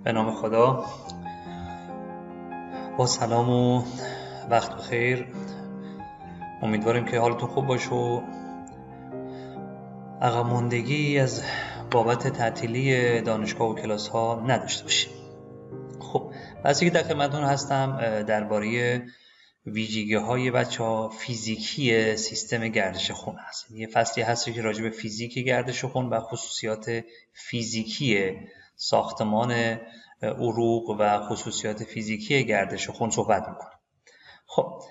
به نام خدا. با سلام و وقت بخیر. امیدواریم که حالتون خوب باشه و عقب ماندگی از بابت تعطیلی دانشگاه و کلاس ها نداشته باشیم. خب بحثی که در خدمتتون هستم درباره ویژگی های بچه‌ها فیزیکی سیستم گردش خون هست. یه فصلی هست که راجع به فیزیک گردش خون و خصوصیات فیزیکی ساختمان عروق و خصوصیات فیزیکی گردش خون صحبت میکنه. خب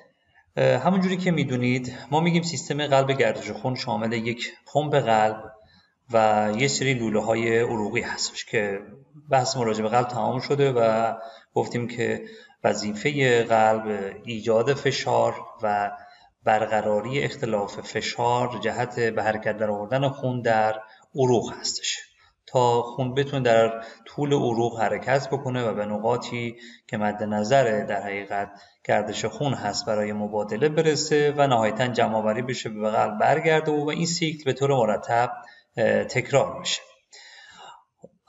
همونجوری که میدونید ما میگیم سیستم قلب گردش خون شامل یک پمپ قلب و یه سری لوله های عروقی هستش که بحث راجع به قلب تمام شده و گفتیم که وظیفه قلب ایجاد فشار و برقراری اختلاف فشار جهت به حرکت در آوردن خون در عروق هستش تا خون بتونه در طول عروق حرکت بکنه و به نقاطی که مد نظر در حقیقت گردش خون هست برای مبادله برسه و نهایتاً جمع‌آوری بشه به قلب برگرده و این سیکل به طور مرتب تکرار میشه.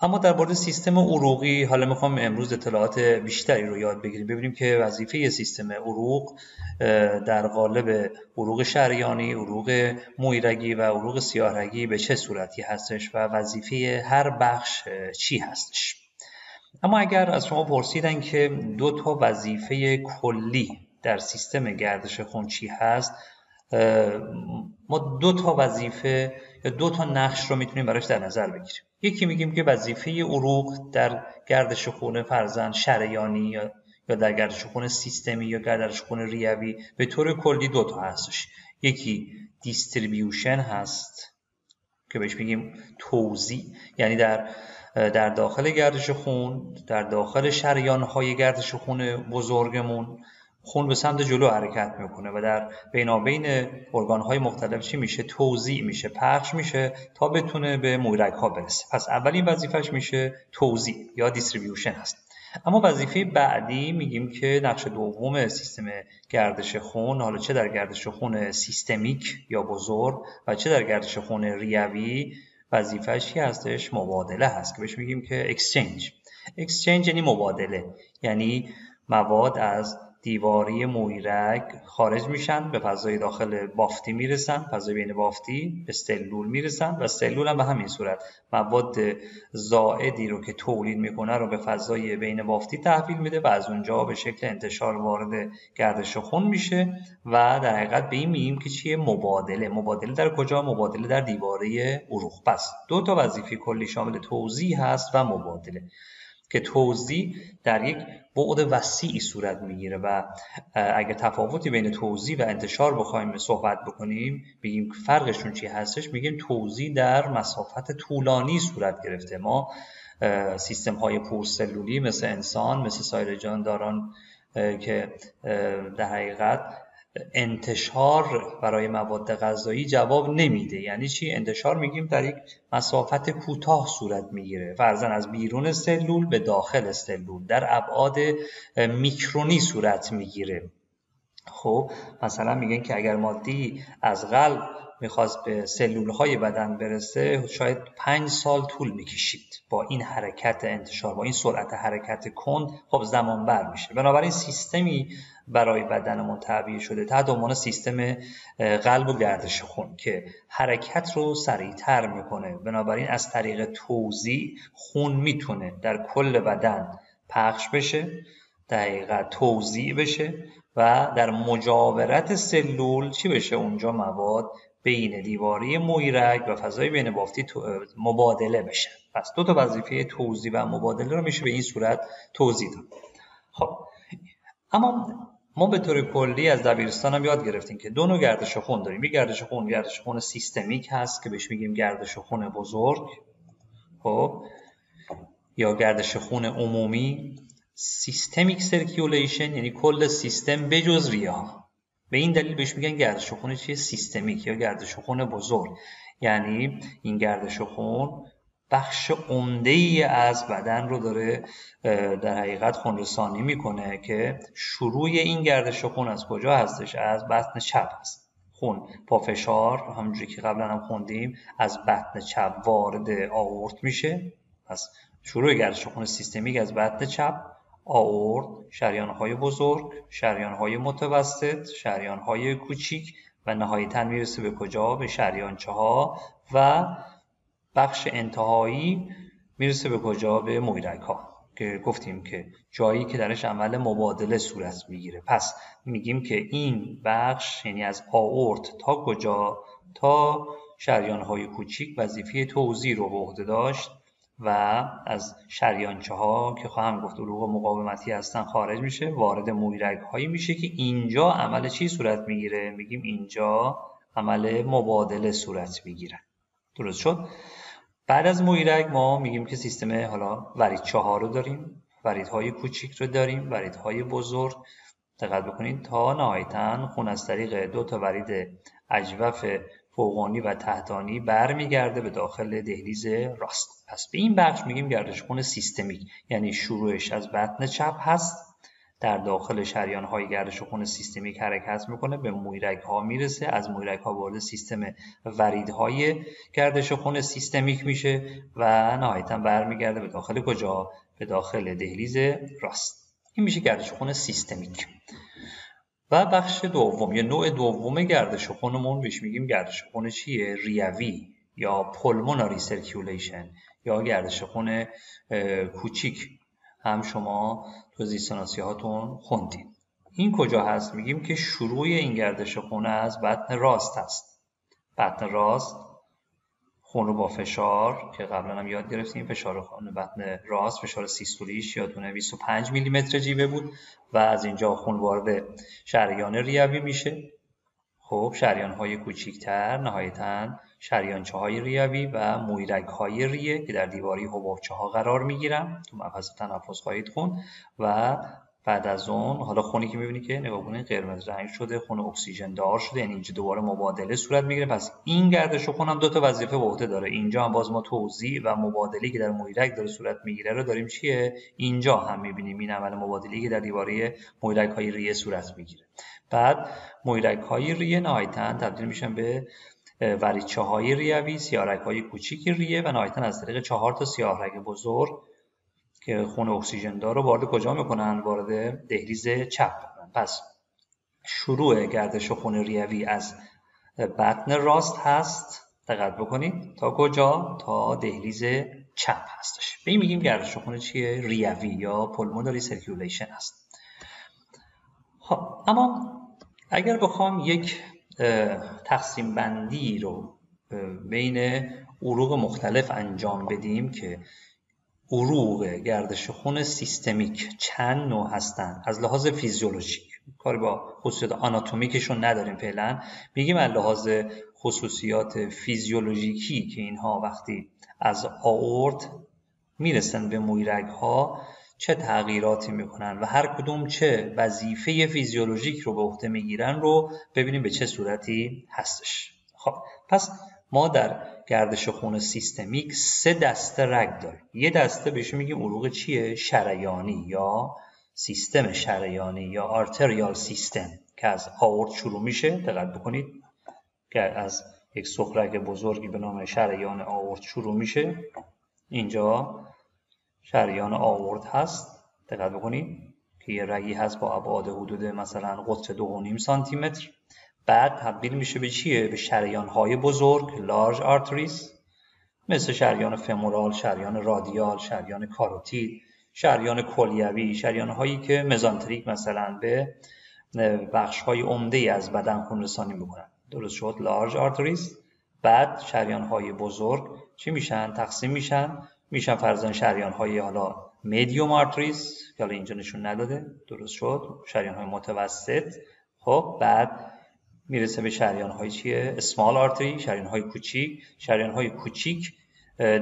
اما در مورد سیستم عروقی حالا میخوام امروز اطلاعات بیشتری رو یاد بگیریم، ببینیم که وظیفه سیستم عروق در قالب عروق شریانی، عروق مویرگی و عروق سیاه‌رگی به چه صورتی هستش و وظیفه هر بخش چی هستش. اما اگر از شما پرسیدن که دو تا وظیفه کلی در سیستم گردش خون چی هست، ما دو تا وظیفه یا دو تا نقش رو میتونیم براش در نظر بگیریم. یکی میگیم که وظیفه عروق در گردش خون فرزند شریانی یا در گردش خون سیستمی یا گردش خون ریوی به طور کلی دو تا هستش. یکی دیستریبیوشن هست که بهش میگیم توزیع، یعنی در داخل گردش خون، در داخل شریان‌های گردش خون بزرگمون خون به سمت جلو حرکت میکنه و در بینابین ارگان‌های مختلف چی میشه؟ توزیع میشه، پخش میشه تا بتونه به مویرگ‌ها برسه. پس اولین وظیفش میشه توزیع یا دیستریبیوشن هست. اما وظیفه بعدی میگیم که نقش دوم سیستم گردش خون، حالا چه در گردش خون سیستمیک یا بزرگ و چه در گردش خون ریوی، وظیفه‌اش چی هستش؟ مبادله هست که بهش میگیم که اکسچنج یعنی مبادله، یعنی مواد از دیواره مویرگ خارج میشن، به فضای داخل بافتی میرسن، فضای بین بافتی به سلول میرسن و سلول هم به همین صورت مواد زائدی رو که تولید میکنه رو به فضای بین بافتی تحویل میده و از اونجا به شکل انتشار وارد گردش خون میشه و در حقیقت به این میگیم که چیه؟ مبادله در کجا؟ مبادله در دیواره عروق. پس دو تا وظیفه کلی شامل توزیع هست و مبادله که توزیع در یک بعد وسیعی صورت میگیره و اگر تفاوتی بین توزیع و انتشار بخوایم صحبت بکنیم بگیم فرقشون چی هستش، میگیم توزیع در مسافت طولانی صورت گرفته. ما سیستم های پرسلولی مثل انسان، مثل سایر جانداران که در حقیقت انتشار برای مواد غذایی جواب نمیده. یعنی چی؟ انتشار میگیم در یک مسافت کوتاه صورت میگیره، فرضاً از بیرون سلول به داخل سلول در ابعاد میکرونی صورت میگیره. خب مثلا میگن که اگر مادی از قلب میخواست به سلولهای بدن برسه شاید 5 سال طول میکشید. با این حرکت انتشار، با این سرعت حرکت کند، خب زمان بر میشه. بنابراین سیستمی برای بدنمون تعبیه شده تحت عنوان سیستم قلب و گردش خون که حرکت رو سریعتر میکنه. بنابراین از طریق توزیع خون میتونه در کل بدن پخش بشه، دقیقاً توزیع بشه و در مجاورت سلول چی بشه؟ اونجا مواد بین دیواره مویرگ و فضای بین بافتی مبادله بشه. پس دو تا وظیفه توزیع و مبادله رو میشه به این صورت توضیح داد. خب اما ما به طور کلی از دبیرستان هم یاد گرفتیم که دو نوع گردش خون داریم. یک گردش خون سیستمیک هست که بهش میگیم گردش خون بزرگ، خب یا گردش خون عمومی. سیستمیک سرکیولیشن یعنی کل سیستم بجز ریه. به این دلیل بهش میگن گردش خون چیه؟ سیستمیک یا گردش خون بزرگ. یعنی این گردش خون بخش عمده‌ای از بدن رو داره در حقیقت خون رسانی میکنه که شروع این گردش خون از کجا هستش؟ از بطن چپ هست. خون با فشار همونجوری که قبلا هم خوندیم از بطن چپ وارد آورت میشه. پس شروع گردش خون سیستمیک از بطن چپ، آئورت، شریان‌های بزرگ، شریان‌های متوسط، شریان‌های کوچیک و نهایتاً میرسه به کجا؟ به شریانچه‌ها و بخش انتهایی میرسه به کجا؟ به مویرگ‌ها که گفتیم که جایی که درش عمل مبادله صورت میگیره. پس میگیم که این بخش یعنی از آئورت تا کجا؟ تا شریان‌های کوچیک وظیفه توزیع رو به عهده داشت و از شریانچه‌ها که خواهم گفت عروق مقاومتی هستن خارج میشه، وارد مویرگ‌هایی میشه که اینجا عمل چی صورت میگیره؟ میگیم اینجا عمل مبادله صورت میگیره. درست شد؟ بعد از مویرگ ما میگیم که سیستم حالا وریدچه‌ها رو داریم، وریدهای کوچیک رو داریم، وریدهای بزرگ. دقت بکنید تا نهایتاً خون از طریق 2 تا ورید اجوف فوقانی و تحتانی برمیگرده به داخل دهلیز راست. پس به این بخش میگیم گردش خون سیستمیک، یعنی شروعش از بطن چپ هست، در داخل شریان‌های گردش خون سیستمیک حرکت میکنه، به مویرگ‌ها میرسه، از مویرگ‌ها وارد سیستم وریدهای گردش خون سیستمیک میشه و نهایتاً برمیگرده به داخل کجا؟ به داخل دهلیز راست. این میشه گردش خون سیستمیک. و بخش دوم یا نوع دوم گردش خونمون بهش میگیم گردش خون چیه؟ ریوی یا پولموناری سرکیولیشن یا گردش خون کوچیک. هم شما تو زیستشناسی هاتون خوندین. این کجا هست؟ میگیم که شروع این گردش خون از بطن راست هست. بطن راست خون رو با فشار که قبلا هم یاد گرفتیم، فشار خون بطن راست فشار سیستولیش یادتونه 25 میلیمتر جیوه بود و از اینجا خون وارد شریان ریوی میشه. خب شریان‌های کوچیک‌تر نهایتاً شریانچه‌های ریوی و مویرگ‌های ریه که در دیواری حبابچه‌ها قرار میگیرن. تو مبحث تنفس خواهید خوند. و بعد از اون حالا خونی که می‌بینی که نگاه کنید قرمز رنگ شده، خون اکسیژن دار شده، یعنی اینجا دوباره مبادله صورت میگیره. پس این گردش خون هم 2 تا وظیفه به عهده داره. اینجا هم باز ما توزیع و مبادله‌ای که در مویرگ داره صورت میگیره رو داریم چیه؟ اینجا هم می‌بینیم این عمل مبادله‌ای که در دیواره مویرگ‌های ریه صورت میگیره. بعد مویرگ‌های ریه نهایتاً تبدیل میشن به وریدچه‌های ریوی، سیاه‌رگ‌های کوچیک ریه و نهایتاً از طریق 4 تا سیاه‌رگ بزرگ که خون اکسیژن دار رو وارد کجا میکنن؟ وارد دهلیز چپ میکنن. پس شروع گردش خون ریوی از بطن راست هست، دقت بکنید، تا کجا؟ تا دهلیز چپ هستش. به این میگیم گردش خون چیه؟ ریوی یا پولموناری سرکیولیشن هست. خب اما اگر بخوام یک تقسیم بندی رو بین عروق مختلف انجام بدیم که عروق گردش خون سیستمیک چند نوع هستن از لحاظ فیزیولوژیک، کاری با خصوصیات آناتومیکشون نداریم فعلا، میگیم از لحاظ خصوصیات فیزیولوژیکی که اینها وقتی از آئورت میرسن به مویرگ‌ها چه تغییراتی میکنن و هر کدوم چه وظیفه فیزیولوژیک رو به عهده میگیرن رو ببینیم به چه صورتی هستش. خب پس ما در گردش خون سیستمیک 3 دسته رگ داریم. یه دسته بهش میگیم عروق چیه؟ شریانی یا سیستم شریانی یا آرتریال سیستم که از آئورت شروع میشه. دقت بکنید که از یک سغرگ بزرگی به نام شریان آئورت شروع میشه. اینجا شریان آئورت هست، دقت بکنید که یه رگی هست با ابعاد حدود مثلا قطر 2.5 سانتی متر. بعد تبدیل میشه به چیه؟ به شریان‌های بزرگ لارج آرتریز، مثل شریان فمورال، شریان رادیال، شریان کاروتید، شریان کلیوی، شریان‌هایی که مزانتریک مثلا به بخش‌های عمده‌ای از بدن خون رسانی میکنن. درست شد؟ لارج آرتریز. بعد شریان‌های بزرگ چی میشن؟ تقسیم میشن فرضاً شریان‌های حالا میدیوم آرتریز که حالا اینجا نشون نداده. درست شد؟ شریان‌های متوسط. خب بعد میرسه به شریان‌های چیه؟ اسمال آرتری، شریان‌های کوچیک. شریان‌های کوچیک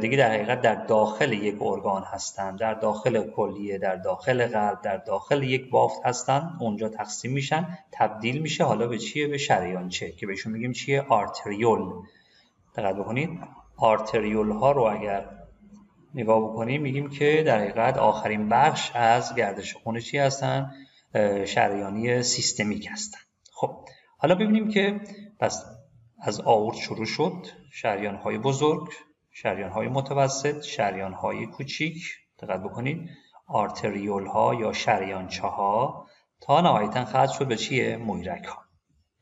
دیگه در حقیقت در داخل یک ارگان هستن، در داخل کلیه، در داخل قلب، در داخل یک بافت هستن. اونجا تقسیم میشن، تبدیل میشه حالا به چیه؟ به شریانچه که بهشون میگیم چیه؟ آرتریول. دقت بکنید آرتریول ها رو اگر نگاه بکنیم میگیم که در حقیقت آخرین بخش از گردش خون چی هستن؟ شریانی سیستمیک هستن. خب حالا ببینیم که پس از آئورت شروع شد، شریان‌های بزرگ، شریان های متوسط، شریان های کوچیک، دقت بکنید، آرتریول ها یا شریانچه ها، تا نهایتا ختم شد به چیه؟ مویرک ها.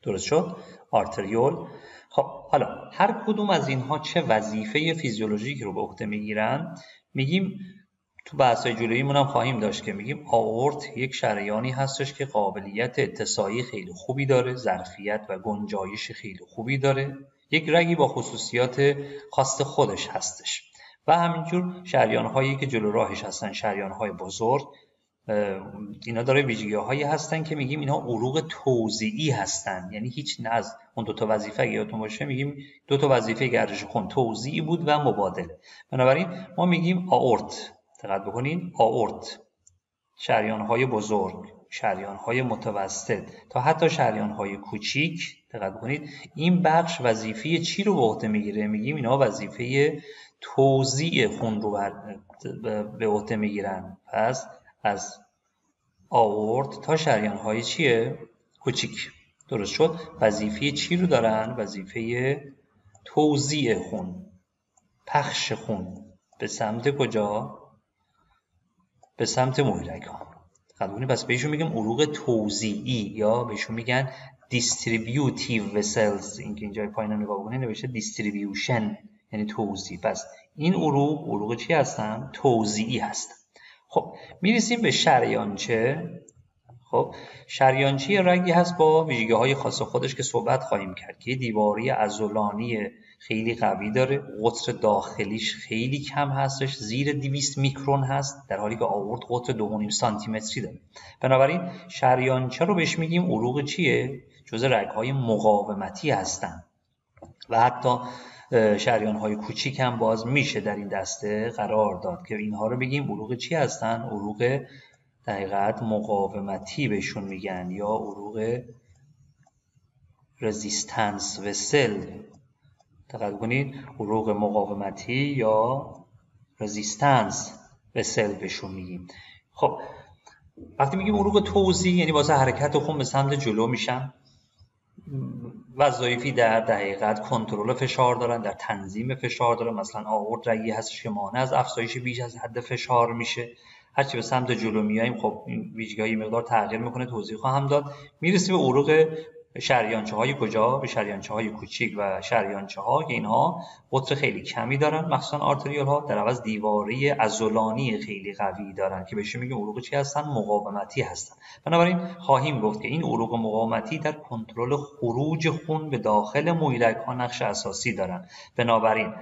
درست شد؟ آرتریول. خب حالا هر کدوم از اینها چه وظیفه فیزیولوژیکی رو به عهده میگیرن؟ میگیم تو بحث‌های جلوییمون هم خواهیم داشت که میگیم آورت یک شریانی هستش که قابلیت اتساعی خیلی خوبی داره، ظرفیت و گنجایش خیلی خوبی داره، یک رگی با خصوصیات خاص خودش هستش و همینجور شریان‌هایی که جلو راهش هستن، شریان‌های بزرگ، اینا داره ویژگی‌هایی هستن که میگیم اینا عروق توزیعی هستن، یعنی هیچ نه از اون دو تا وظیفه یادتون باشه میگیم دو تا وظیفه گردش خون توزیعی بود و مبادله. بنابراین ما میگیم آورت، دقت بکنید، آورت، شریان‌های بزرگ، شریان‌های متوسط تا حتی شریان‌های کوچیک، دقت بکنید، این بخش وظیفه چی رو به عهده میگیره؟ میگیم اینا وظیفه توزیع خون رو به عهده میگیرن. پس از آورت تا شریان‌های چیه؟ کوچیک. درست شد؟ وظیفه چی رو دارن؟ وظیفه توزیع خون، پخش خون به سمت کجا؟ به سمت مویرگ ها. قبول. پس بهشون میگم عروق توزیعی یا بهشون میگن distributive vessels. اینجا پایین نگاه بکنید نوشته distribution یعنی توزیع. پس این عروق چی هستن؟ توزیعی هستن. خب میرسیم به شریانچه. خب شریانچه یه رگی هست با ویژگی‌های خاص خودش که صحبت خواهیم کرد که دیواره عضلانی خیلی قوی داره، قطر داخلیش خیلی کم هستش، زیر 200 میکرون هست، در حالی که آورت قطر 2.5 سانتی متری داره. بنابراین شریانچه رو بهش میگیم عروق چیه؟ جزء رگ‌های مقاومتی هستن و حتی شریان‌های کوچیک هم باز میشه در این دسته قرار داد که اینها رو بگیم عروق چی هستن؟ عروق دقیقاً مقاومتی بهشون میگن یا عروق رزیستنس وسل. دقت کنید، عروق مقاومتی یا رزیستنس وسل بهشون میگیم. خب وقتی میگیم عروق توزیع یعنی واسه حرکت خون به سمت جلو میشن، وظایفی در دقیقاً کنترل فشار دارن، در تنظیم فشار دارن. مثلا آورت رگی هستش که مانع از افزایش بیش از حد فشار میشه. هرچی به سمت جلو میاییم خب این ویژگی‌های مقدار تغییر میکنه، توضیح خواهم داد. میرسیم به عروق شریانچه های کجا؟ به شریانچه های کوچیک و شریانچه ها که اینها قطر خیلی کمی دارن، مخصوصا آرتریول ها، در عوض دیواره عضلانی خیلی قوی دارن که بهش میگیم عروق چی هستن؟ مقاومتی هستن. بنابراین خواهیم گفت که این عروق مقاومتی در کنترل خروج خون به داخل مویرگ ها نقش اساسی دارن. بنابراین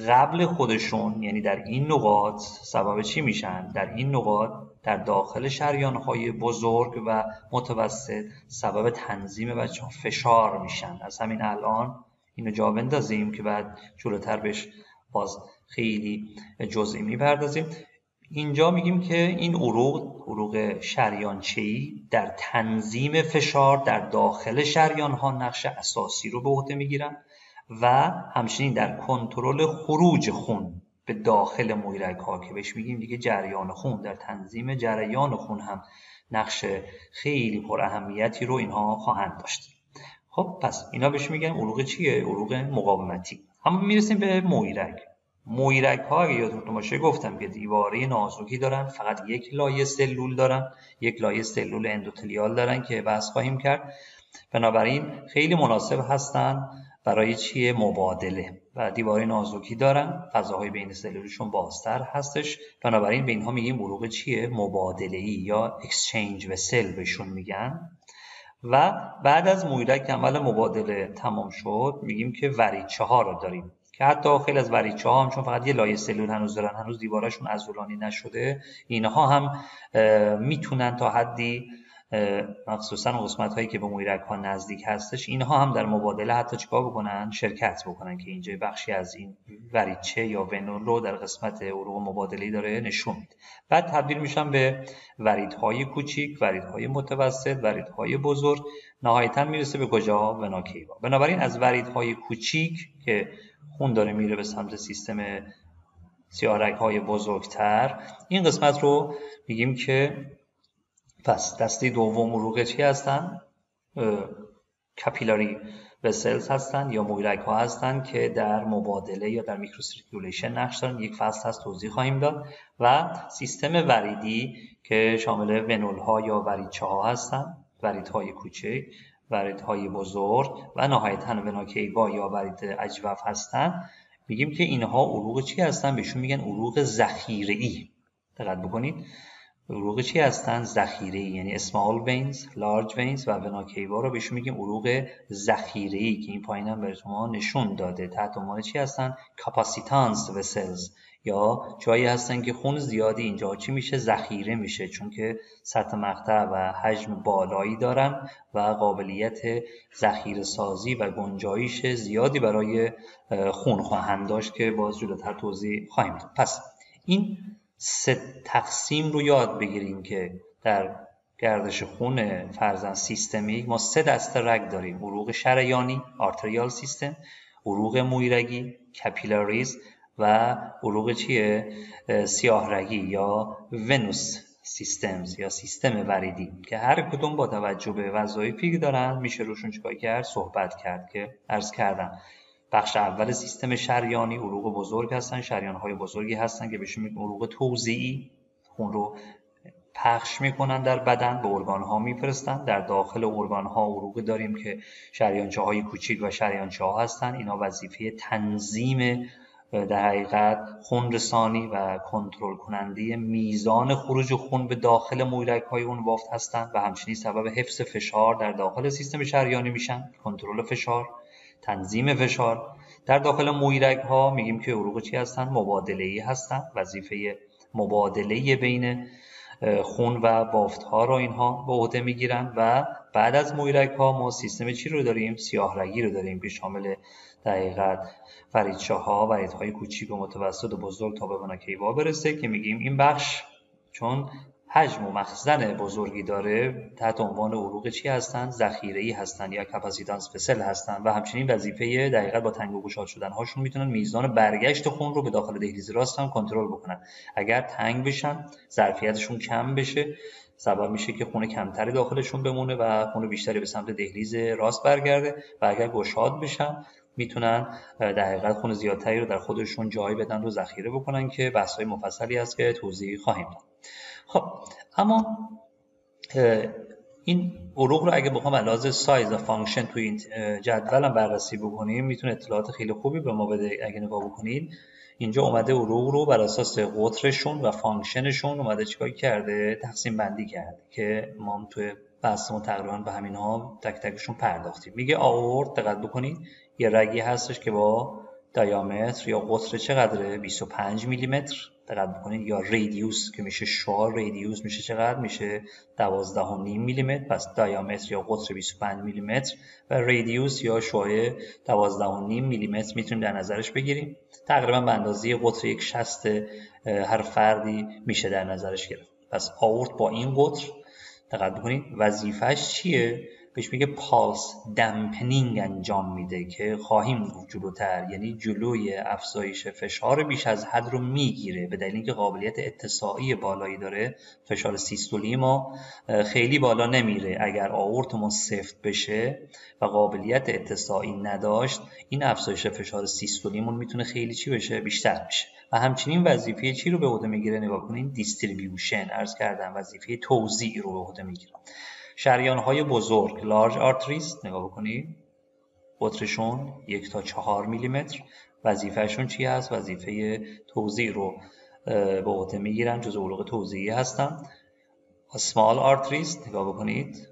قبل خودشون یعنی در این نقاط سبب چی میشن؟ در این نقاط در داخل شریان‌های بزرگ و متوسط سبب تنظیم بچه‌ها فشار میشن. از همین الان اینو جا بندازیم که بعد جلوتر بهش باز خیلی جزئی میپردازیم. اینجا میگیم که این عروق شریانچه‌ای در تنظیم فشار در داخل شریان‌ها نقش اساسی رو به عهده میگیرن و همچنین در کنترل خروج خون به داخل مویرگ ها که بهش میگیم دیگه جریان خون، در تنظیم جریان خون هم نقش خیلی پر اهمیتی رو اینها خواهند داشت. خب پس اینا بهش میگن عروق چیه؟ عروق مقاومتی. اما میرسیم به مویرگ ها اگه یادتون باشه گفتم که دیواره نازکی دارن، فقط یک لایه سلول دارن، یک لایه سلول اندوتلیال دارن که بحث خواهیم کرد. بنابراین خیلی مناسب هستن برای چیه؟ مبادله. و دیواره نازکی دارن، فضاهای بین سلولشون بازتر هستش، بنابراین به اینها میگیم عروق چیه؟ مبادله‌ای یا اکسچنج وسل بهشون میگن. و بعد از مویرگ عمل مبادله تمام شد میگیم که وریدچه ها رو داریم که حتی خیلی از وریدچه ها هم چون فقط یه لایه سلول هنوز دارن، هنوز دیوارشون عضلانی نشده، اینها هم میتونن تا حدی مخصوصا قسمت هایی که به مویرگ ها نزدیک هستش اینها هم در مبادله حتی چیکار بکنن؟ شرکت بکنن که اینجا بخشی از این وریدچه یا ونول رو در قسمت عروق مبادله‌ای داره نشون میده. بعد تبدیل میشن به وریدهای کوچیک، وریدهای متوسط، وریدهای بزرگ، نهایتا میرسه به کجا؟ ونا کیوا. بنابراین از وریدهای کوچیک که خون داره میره به سمت سیستم سیاه‌رگ های بزرگتر، این قسمت رو میگیم که پس دسته دوم عروق چی هستن؟ کاپیلاری وسلز هستن یا مویرگ ها هستن که در مبادله یا در میکروسیرکیولیشن نقش دارن. یک فصل هست توضیح خواهیم داد. و سیستم وریدی که شامل ونول ها یا وریدچه ها هستن، وریدهای کوچک، وریدهای بزرگ و نهایتاً وناکیوا یا ورید اجوف هستن. میگیم که اینها عروق چی هستن؟ بهشون میگن عروق ذخیره‌ای. دقت بکنید، عروق چی هستن؟ ذخیره‌ای، یعنی small veins، large veins و وناکیوا رو بهشون میگیم عروق ذخیره‌ای که این پایین هم براتون نشون داده. تحت عنوان چی هستن؟ capacitance vessels، یا جایی هستن که خون زیادی اینجا چی میشه؟ ذخیره میشه، چون که سطح مقطع و حجم بالایی دارن و قابلیت ذخیره سازی و گنجایش زیادی برای خون خواهند داشت که باز جلوتر توضیح خواهیم داد. پس این 3 تقسیم رو یاد بگیریم که در گردش خون فرزن سیستمیک ما 3 دسته رگ داریم: عروق شریانی آرتریال سیستم، عروق مویرگی کاپیلاریز و عروق چیه؟ سیاه رگی یا ونوس سیستمز یا سیستم وریدی، که هر کدوم با توجه به وظایفی که دارن میشه روشون چیکار کرد؟ صحبت کرد. که عرض کردم بخش اول سیستم شریانی عروق بزرگ هستن، شریان‌های بزرگی هستن که بهشون میگن عروق توزیعی، خون رو پخش میکنن در بدن، به ارگان‌ها میفرستن. در داخل ارگان‌ها عروق داریم که شریانچه‌های کوچیک و شریانچه‌ها هستن. اینا وظیفه تنظیم در حقیقت خون رسانی و کنترل کننده میزان خروج خون به داخل مویرگ‌های اون بافت هستن و همچنین سبب حفظ فشار در داخل سیستم شریانی میشن، کنترل فشار، تنظیم فشار. در داخل مویرگ ها میگیم که عروق چی هستن؟ مبادله‌ای هستن، وظیفه مبادله بین خون و بافت ها رو اینها به عهده میگیرن. و بعد از مویرگ ها ما سیستم چی رو داریم؟ سیاه رگی رو داریم که شامل در حقیقت وریدچه ها، وریدهای کوچیک و متوسط و بزرگ تا به وناکیوا برسه، که میگیم این بخش چون حجم و مخزن بزرگی داره تحت عنوان عروق چی هستن؟ ذخیره‌ای هستن یا کپاسیتانس وسل هستن و همچنین وظیفه دقیقاً با تنگ و گشاد شدن هاشون میتونن میزان برگشت خون رو به داخل دهلیز راست هم کنترل بکنن. اگر تنگ بشن، ظرفیتشون کم بشه، سبب میشه که خون کمتری داخلشون بمونه و خون بیشتری به سمت دهلیز راست برگرده. و اگر گشاد بشن میتونن در حقیقت خون زیادتری رو در خودشون جای بدن و ذخیره بکنن که بحث‌های مفصلی هست که توضیح خواهیم داد. خب اما این عروق رو اگه بخوام علاوه سایز و فانکشن توی این جدولم بررسی بکنیم میتونه اطلاعات خیلی خوبی به ما بده. اگه نگاه بکنید اینجا اومده عروق رو بر اساس قطرشون و فانکشنشون اومده چیکار کرده؟ تقسیم بندی کرده که ما توی بحثمون تقریبا به همین ها تک تکشون پرداختیم. میگه آورت، دقت بکنید یه رگی هستش که با دیامتر یا قطر چقدره؟ 25 میلیمتر. دقت بکنید. یا رادیوس که میشه شعاع، رادیوس میشه چقدر؟ میشه 12.5 میلیمتر. پس دیامتر یا قطر 25 میلیمتر و رادیوس یا شعاع 12.5 میلیمتر میتونیم در نظرش بگیریم. تقریبا به اندازه قطر یک شست هر فردی میشه در نظرش گرفت. پس آورت با این قطر، دقت بکنید وظیفش چیه؟ بهش میگه پالس دمپنینگ انجام میده که خواهیم گفت جلوتر، یعنی جلوی افزایش فشار بیش از حد رو میگیره به دلیل اینکه قابلیت اتساعی بالایی داره. فشار سیستولی ما خیلی بالا نمیره. اگر آورتمون سفت بشه و قابلیت اتساعی نداشت، این افزایش فشار سیستولیمون میتونه خیلی چی بشه؟ بیشتر بشه. و همچنین وظیفه چی رو به عهده میگیره؟ نگاه کنین، دیستریبیوشن، عرض کردم وظیفه توزیع رو به عهده میگیره. شریان‌های بزرگ لارج آرتریز، نگاه بکنید قطرشون 1 تا 4 میلیمتر. وظیفهشون چی هست؟ وظیفه توزیع رو به عهده میگیرن، جزء عروق توزیعی هستن. اسمال آرتریز، نگاه بکنید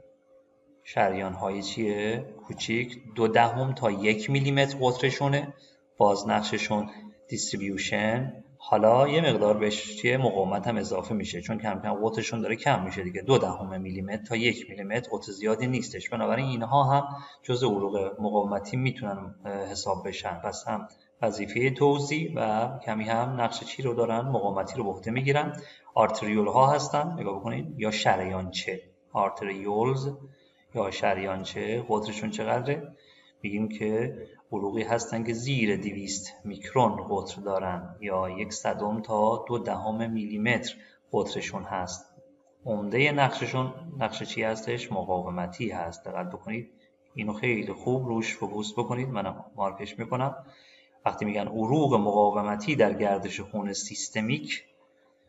شریان‌های چیه؟ کوچیک، 0.2 تا 1 میلیمتر قطرشونه. بازنقششون دیستریبیوشن. حالا یه مقدار بهش چیه؟ مقاومت هم اضافه میشه، چون کم کم قطرشون داره کم میشه دیگه. 0.2 میلیمتر تا 1 میلیمتر قطر زیادی نیستش، بنابراین اینها هم جزء عروق مقاومتی میتونن حساب بشن. پس هم وظیفه توزیع و کمی هم نقش چی رو دارن؟ مقاومتی رو به عهده میگیرن. آرتریول ها هستن، نگاه بکنید، یا شریانچه. آرتریولز یا شریانچه قطرشون چقدره؟ میگیم که عروقی هستن که زیر 200 میکرون قطر دارن یا 1/100 تا 0.2 میلیمتر قطرشون هست. عمده نقششون نقش چی هستش؟ مقاومتی هست. دقت بکنید اینو خیلی خوب روش فوکوس بکنید، منم مارکش میکنم. وقتی میگن عروق مقاومتی در گردش خون سیستمیک،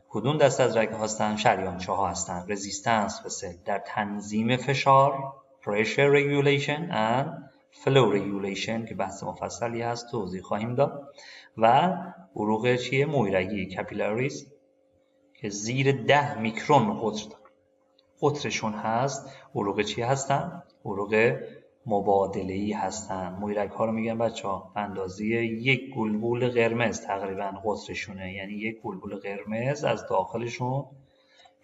کدوم دسته از رگ‌ها هستن؟ شریانچه‌ها هستن. رزिस्टنس فسل در تنظیم فشار، pressure regulation and flow regulation که بحث مفصلی هست توضیح خواهیم داد. و عروق چیه؟ مویرگی کاپیلاریز که زیر 10 میکرون قطرشون هست. عروق چی هستن؟ عروق مبادله‌ای هستن. مویرگ‌ها رو میگن بچه‌ها اندازه یک گلبول قرمز تقریبا قطرشونه، یعنی یک گلبول قرمز از داخلشون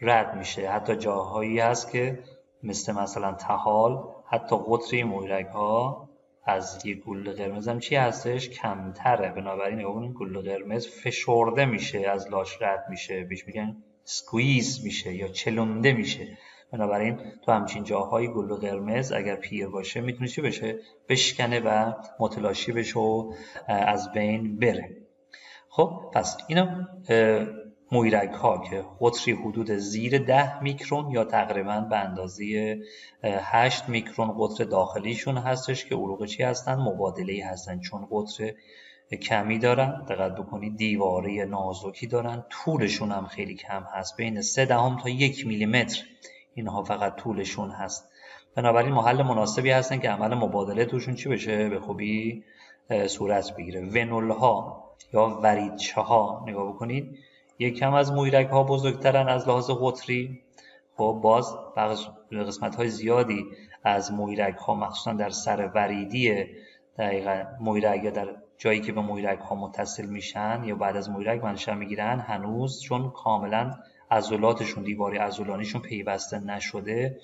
رد میشه. حتی جاهایی هست که مثلا طحال، حتی قطر مویرگ‌ها از یک گلوله قرمز هم چی هستش؟ کمتره. بنابراین اون گلوله قرمز فشرده میشه، از لاش رد میشه، بهش میگن سکویز میشه یا چلونده میشه. بنابراین تو همچین جاهای گلوله قرمز اگر پیر باشه میتونه چی بشه؟ بشکنه و متلاشی بشه و از بین بره. خب پس اینا مویرگ ها که قطری حدود زیر 10 میکرون یا تقریبا به اندازه 8 میکرون قطر داخلیشون هستش که عروق چی هستن؟ مبادله‌ای هستن، چون قطر کمی دارن. دقت بکنید دیواره نازکی دارن، طولشون هم خیلی کم هست، بین 0.3 تا 1 میلیمتر اینها فقط طولشون هست. بنابراین محل مناسبی هستن که عمل مبادله توشون چی بشه؟ به خوبی صورت بگیره. ونول ها یا وریدچه ها نگاه بکنید، یکم از مویرگ ها بزرگترن از لحاظ قطری. خب باز قسمت های زیادی از مویرگ ها مخصوصا در سر وریدی دقیقاً مویرگ یا در جایی که به مویرگ ها متصل میشن یا بعد از مویرگ منشأ میگیرن، هنوز چون کاملا عضلاتشون، دیواره عضلانیشون پیوسته نشده،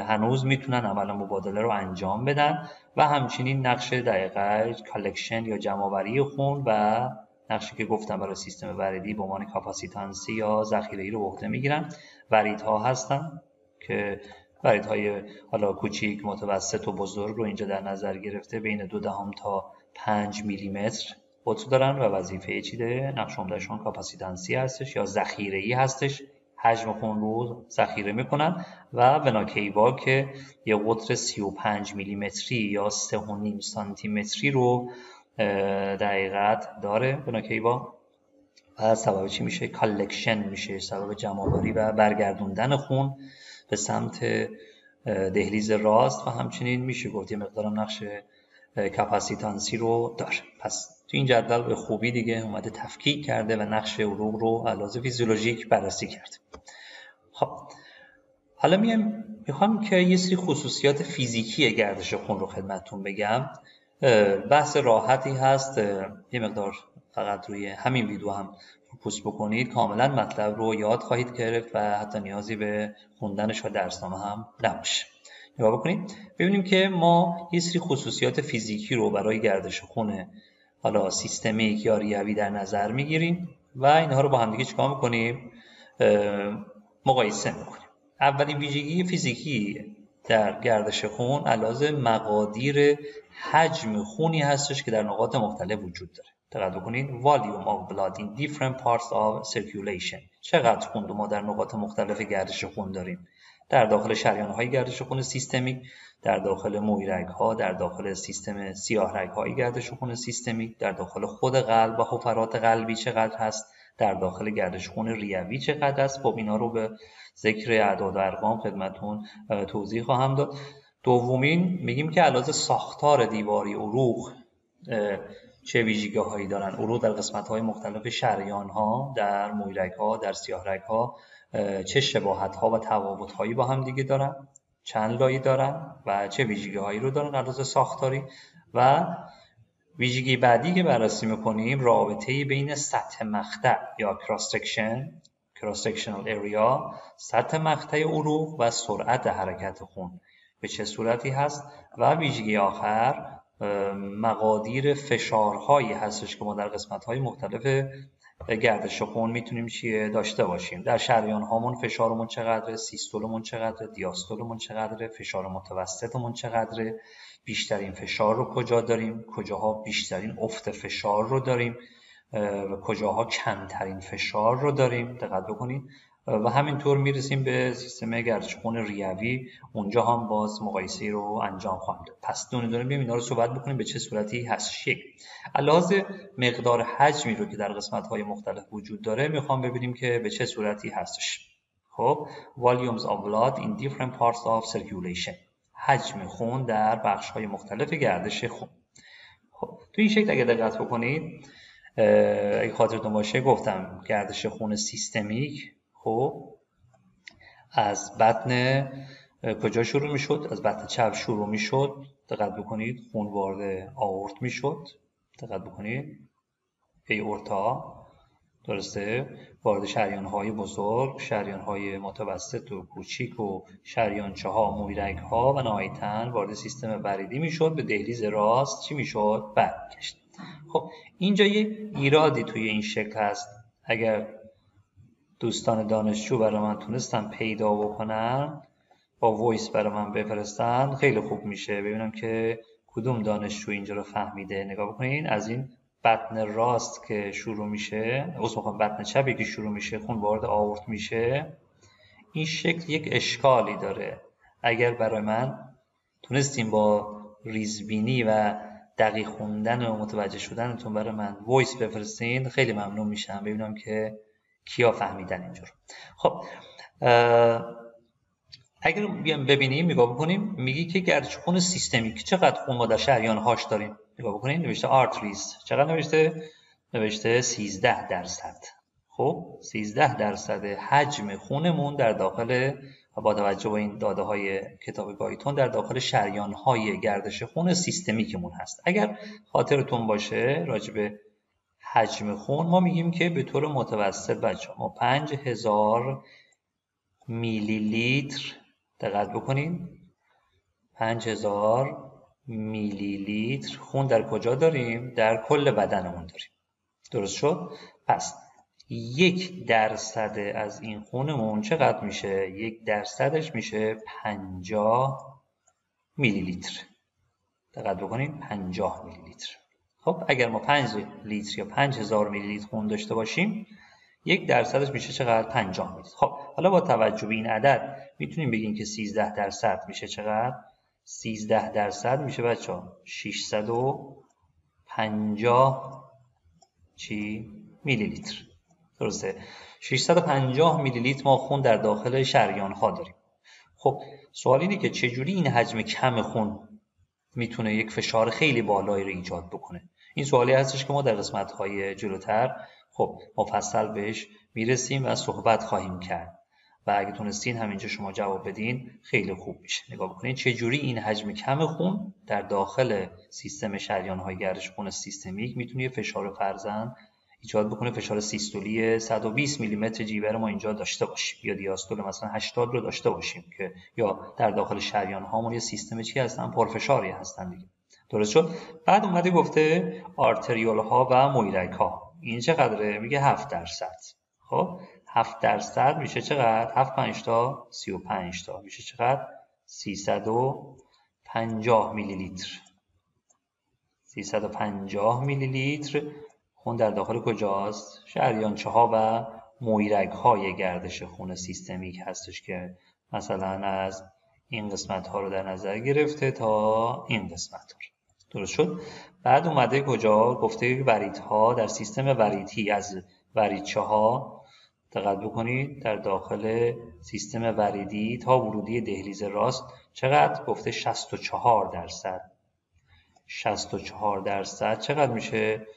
هنوز میتونن عمل مبادله رو انجام بدن و همچنین نقش دقیقاً کالکشن یا جمع‌آوری خون و نقشی که گفتم برای سیستم وریدی به عنوان کاپاسیتانسی یا ذخیره‌ای رو به عهده میگیرن. وریدها هستن که وریدهای حالا کوچیک، متوسط و بزرگ رو اینجا در نظر گرفته، بین 0.2 تا 5 میلیمتر قطر دارن و وظیفه چی داره؟ نقش عمده‌شون کاپاسیتانسی هستش یا ذخیره‌ای هستش، حجم خون رو ذخیره میکنن. و وناکیوا که یه قطر 35 میلیمتری یا 3.5 سانتی متری رو دقیقت داره وناکیوا و سبب چی میشه؟ کالکشن میشه، سبب جمع‌آوری و برگردوندن خون به سمت دهلیز راست و همچنین میشه گفت یه مقدارم نقش کاپاسیتانسی رو داره. پس تو این جدول به خوبی دیگه اومده تفکیک کرده و نقش عروق رو علاوه فیزیولوژیک بررسی کرده. خب حالا میخوام که یه سری خصوصیات فیزیکی گردش خون رو خدمتتون بگم. بحث راحتی هست، یه مقدار فقط روی همین ویدیو هم فوکوس بکنید، کاملا مطلب رو یاد خواهید گرفت و حتی نیازی به خوندنش و درسنامه هم نباشه. نگاه بکنید ببینیم که ما یه سری خصوصیات فیزیکی رو برای گردش خون حالا سیستمیک یا ریوی در نظر میگیریم و اینها رو با هم دیگه چیکار میکنیم؟ مقایسه میکنیم. اولین ویژگی فیزیکی در گردش خون علاوه مقادیر حجم خونی هستش که در نقاط مختلف وجود داره. دقت بکنید volume of blood in different parts of circulation، چقدر خون رو ما در نقاط مختلف گردش خون داریم، در داخل شریان‌های گردش خون سیستمیک، در داخل مویرگ‌ها، در داخل سیستم سیاه‌رگ‌های گردش خون سیستمیک، در داخل خود قلب و حفرات قلبی چقدر هست، در داخل گردش خون ریوی چقدر است. خب اینا رو به ذکر اعداد و ارقام خدمتتون توضیح خواهم داد. دومین میگیم که علاوه ساختار دیواری عروق چه ویژگی‌هایی دارن. عروق در قسمت‌های مختلف شریان‌ها، در مویرگ‌ها، در سیاه‌رگ‌ها چه شباهت‌ها و تفاوت‌هایی با هم دیگه دارن، چند لایه دارن و چه ویژگی‌هایی رو دارن علاوه ساختاری. و ویژگی بعدی که بررسی می‌کنیم رابطه بین سطح مقطع یا cross sectional area، سطح مقطع عروق و سرعت حرکت خون به چه صورتی هست. و ویژگی آخر مقادیر فشارهایی هستش که ما در قسمت‌های مختلف گردش خون میتونیم چیه داشته باشیم. در شریان هامون فشارمون چقدره، سیستولمون چقدره، دیاستولمون چقدره، فشار متوسطمون چقدره، بیشترین فشار رو کجا داریم، کجاها بیشترین افت فشار رو داریم و کجاها کمترین فشار رو داریم. دقت بکنید و همینطور میرسیم به سیستم گردش خون ریوی. اونجا هم باز مقایسه رو انجام خواهیم داد. پس دونه دونه بیایم اینا رو صحبت بکنیم به چه صورتی هست. یک، علاوه مقدار حجمی رو که در قسمت‌های مختلف وجود داره میخوام ببینیم که به چه صورتی هستش. خب volumes of blood in different parts of circulation، حجم خون در بخش‌های مختلف گردش خون. خب تو این شکل اگه دقت بکنید، اگه خاطرتون باشه گفتم گردش خون سیستمیک خب از بطن کجا شروع میشد؟ از بطن چپ شروع میشد. دقت بکنید خون وارد آورت میشد. دقت بکنید ایورتا، درسته، وارد شریان‌های بزرگ، شریان‌های متوسط و کوچیک و شریانچه‌ها، مویرگ‌ها و نهایتاً وارد سیستم وریدی میشد. به دهلیز راست چی میشد؟ برمیگشت. خب اینجا یه ایرادی توی این شکل هست. اگر دوستان دانشجو برای من تونستن پیدا بکنن، با وایس برای من بفرستن، خیلی خوب میشه. ببینم که کدوم دانشجو اینجا رو فهمیده. نگاه بکنین، از این بطن راست که شروع میشه، بطن چپی که شروع میشه، خون وارد آورت میشه. این شکل یک اشکالی داره. اگر برای من تونستیم با ریزبینی و دقیق خوندن و متوجه شدنتون برای من وایس بفرستین، خیلی ممنون میشم. ببینم که کیا فهمیدن اینجا رو. خب اگر بیام ببینیم، نگاه بکنیم، میگی که گردش خون سیستمیک چقدر خون ما در شریان‌هاش داریم. نگاه بکنید نوشته آرتریز، چقدر نوشته 13%. خب 13% حجم خونمون در داخل، با توجه به این داده های کتاب گایتون، در داخل شریان‌های گردش خون سیستمیکمون هست. اگر خاطرتون باشه راجع به حجم خون ما میگیم که به طور متوسط بچه‌ها ما 5000 میلی لیتر، دقت بکنین، 5000 میلی لیتر خون در کجا داریم؟ در کل بدنمون داریم. درست شد؟ پس 1% از این خونمون چقدر میشه؟ 1% میشه 50 میلی لیتر. دقت بکنین 50 میلی لیتر. خب اگر ما 5 لیتر یا 5000 میلی لیتر خون داشته باشیم، 1% میشه چقدر؟ 50 میلی. خب حالا با توجه به این عدد میتونیم بگیم که 13% میشه چقدر؟ 13% میشه بچه‌ها 650 میلی لیتر. درسته؟ 650 میلی لیتر ما خون در داخل شریان ها داریم. خب سوال اینه که چجوری این حجم کم خون میتونه یک فشار خیلی بالایی رو ایجاد بکنه؟ این سوالی هستش که ما در قسمت‌های جلوتر خب مفصل بهش میرسیم و صحبت خواهیم کرد و اگه تونستین همینجا شما جواب بدین خیلی خوب میشه. نگاه بکنید چجوری این حجم کم خون در داخل سیستم شریان‌های گردش خون سیستمیک میتونه فشار فرزن ایجاد بکنه. فشار سیستولی 120 میلی متر جیوه ما اینجا داشته باشیم یا دیاستول مثلا 80 رو داشته باشیم که یا در داخل شریان هامون یه سیستم چی هستن؟ پرفشاری هستن دیگه. درست شد؟ بعد اومده گفته آرتریول ها و مویرگ ها. این چقدره؟ میگه 7%. خب 7% میشه چقدر؟ 7 5 تا 35 تا میشه چقدر؟ 350 میلی لیتر. 350 میلی لیتر خون در داخل کجاست؟ شریانچه ها و مویرگ های گردش خون سیستمیک هستش که مثلا از این قسمت ها رو در نظر گرفته تا این قسمت ها. درست شد؟ بعد اومده کجا؟ گفته وریدها در سیستم وریدی از وریدچه ها، دقت بکنید در داخل سیستم وریدی تا ورودی دهلیز راست چقدر؟ گفته 64%. 64% چقدر میشه؟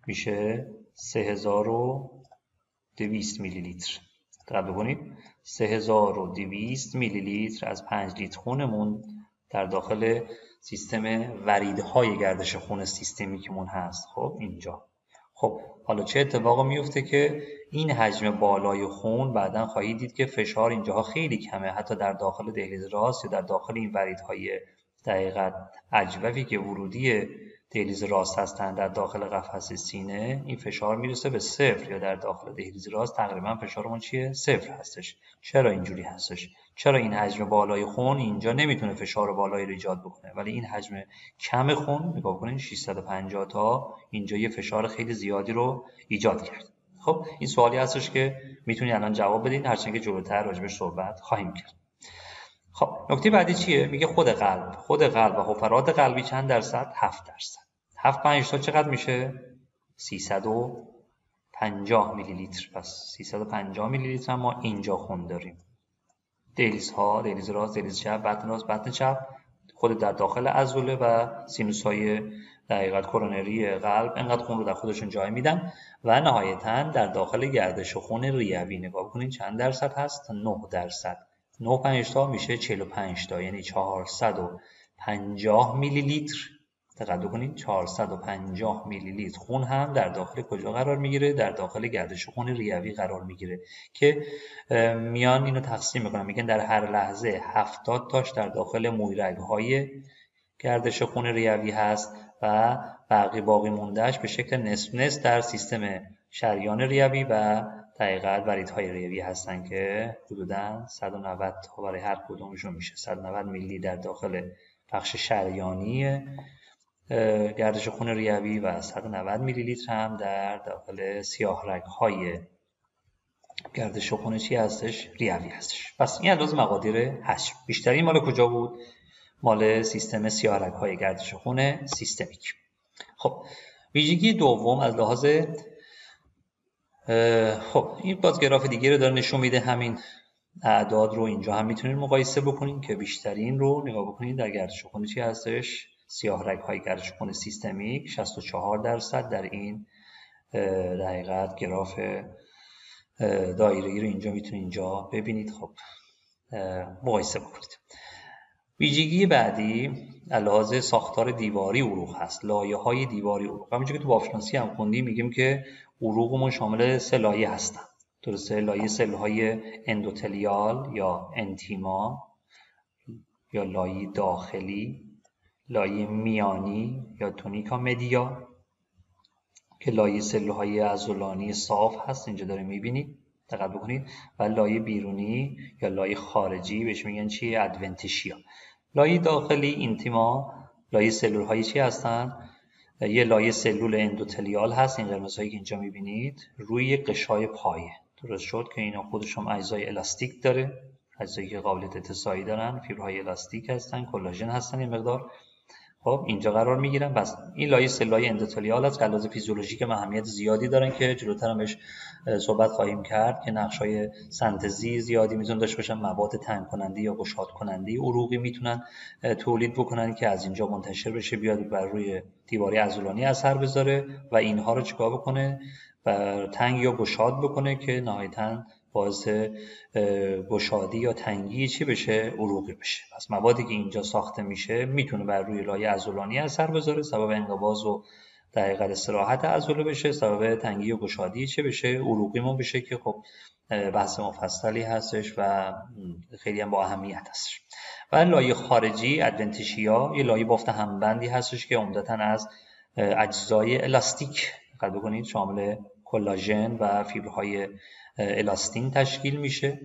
میشه 3200 میلی لیتر. دقت بکنید 3200 میلی لیتر از 5 لیتر خونمون در داخل سیستم وریدهای گردش خون سیستمیکمون هست. خب اینجا. خب حالا چه اتفاقی میفته که این حجم بالای خون بعداً خواهید دید که فشار اینجاها خیلی کمه، حتی در داخل دهلیز راست یا در داخل این وریدهای دقیقاً اجوفی که ورودی دهلیز راست هستند در داخل قفس سینه، این فشار میرسه به 0 یا در داخل دهلیز راست تقریبا فشارمون چیه؟ 0 هستش. چرا اینجوری هستش؟ چرا این حجم بالای خون اینجا نمیتونه فشار بالایی رو ایجاد بکنه ولی این حجم کم خون نگاه کنین 650 تا اینجا یه فشار خیلی زیادی رو ایجاد کرد. خب این سوالی هستش که میتونید الان جواب بدین، هرچند که جلوتر راجبش صحبت خواهیم کرد. خب نکته بعدی چیه؟ میگه خود قلب و حفرات قلبی چند درصد؟ 7%. 7 5 تا چقدر میشه؟ 350 میلی لیتر. پس 350 میلی لیتر ما اینجا خون داریم. دهلیزها، دهلیز راست، دهلیز چپ، بطن راست، بطن چپ، خود در داخل عضله و سینوس‌های در حقیقت کرونری قلب انقدر خون رو در خودشون جای میدن و نهایتاً در داخل گردش خون ریوی نگاه کنید چند درصد هست؟ 9%. 9 5 تا میشه 45 تا، یعنی 450 میلی لیتر. دقت کنید 450 میلی لیتر خون هم در داخل کجا قرار میگیره؟ در داخل گردش خون ریوی قرار میگیره که میان اینو تقسیم میکنن، میگن در هر لحظه 70 تاش در داخل مویرگ‌های گردش خون ریوی هست و باقی موندهش به شکل نصف نصف در سیستم شریان ریوی و دقیقاً وریدهای ریوی هستن که حدوداً 190 تا برای هر کدومشون میشه 190 میلی در داخل بخش شریانی گردش خون ریوی و 190 میلی لیتر هم در داخل سیاه رگ‌های گردش خون چی هستش؟ ریوی هستش. پس این اندازه مقادیر حجم. بیشتری مال کجا بود؟ مال سیستم سیاه رگ‌های گردش خون سیستمیک. خب ویژگی دوم از لحاظ خب این باز گراف دیگه رو داره نشون میده، همین اعداد رو اینجا هم میتونید مقایسه بکنین که بیشترین رو نگاه بکنید در گردش خون چی هستش؟ سیاه رگ‌های گردش خون سیستمیک 64% در این در حقیقت گراف دایره‌ای رو اینجا میتونید اینجا ببینید. خب مقایسه بکنید. ویژگی بعدی لحاظ ساختار دیواری عروق هست، لایه‌های دیواری عروق. همونجوری که تو بافشناسی هم خوندیم میگیم که عروقمون شامل 3 لایه هستن. درسته؟ لایه سل‌های اندوتلیال یا انتیما یا لایه داخلی، لایه میانی یا تونیکا مدیا که لایه سلولهای عضلانی صاف هست، اینجا داره میبینید، دقت بکنید، و لایه بیرونی یا لایه خارجی بهش میگن چی؟ ادونتیشیا. لایه داخلی اینتیما، لایه سلولهای چی هستن؟ یه لایه سلول اندوتلیال هست، این قرمزهایی که اینجا میبینید، روی قشای پایه. درست شد که اینا خودشون اجزای الاستیک داره، اجزایی که قابلیت اتصاعی دارن، فیبرهای الاستیک هستن، کلاژن هستن این مقدار. خب اینجا قرار میگیرن. بس این لایه سلولای اندوتلیال از لحاظ فیزیولوژیک اهمیت زیادی دارن که جلوتر هم بهش صحبت خواهیم کرد که نقشای سنتزی زیادی میتونن داشته باشن، مواد تنگ کننده یا گشاد کننده عروقی میتونن تولید بکنن که از اینجا منتشر بشه بیاد بر روی دیواره عضلانی اثر بذاره و اینها رو چیکار بکنه؟ و تنگ یا گشاد بکنه که نهایتاً باعث گشادی یا تنگی چی بشه؟ عروقی بشه. پس موادی که اینجا ساخته میشه میتونه بر روی لایه عضلانی اثر بذاره، سبب انقباض و در حقیقت استراحت عضله بشه، سبب تنگی و گشادی چه بشه؟ عروقیمون بشه که خب بحث مفصلی هستش و خیلی هم با اهمیت هستش. و لایه خارجی ادونتیشیا یه لایه بافت همبندی هستش که عمدتاً از اجزای الاستیک دقت بکنید شامل کلاژن و فیبرهای الاستین تشکیل میشه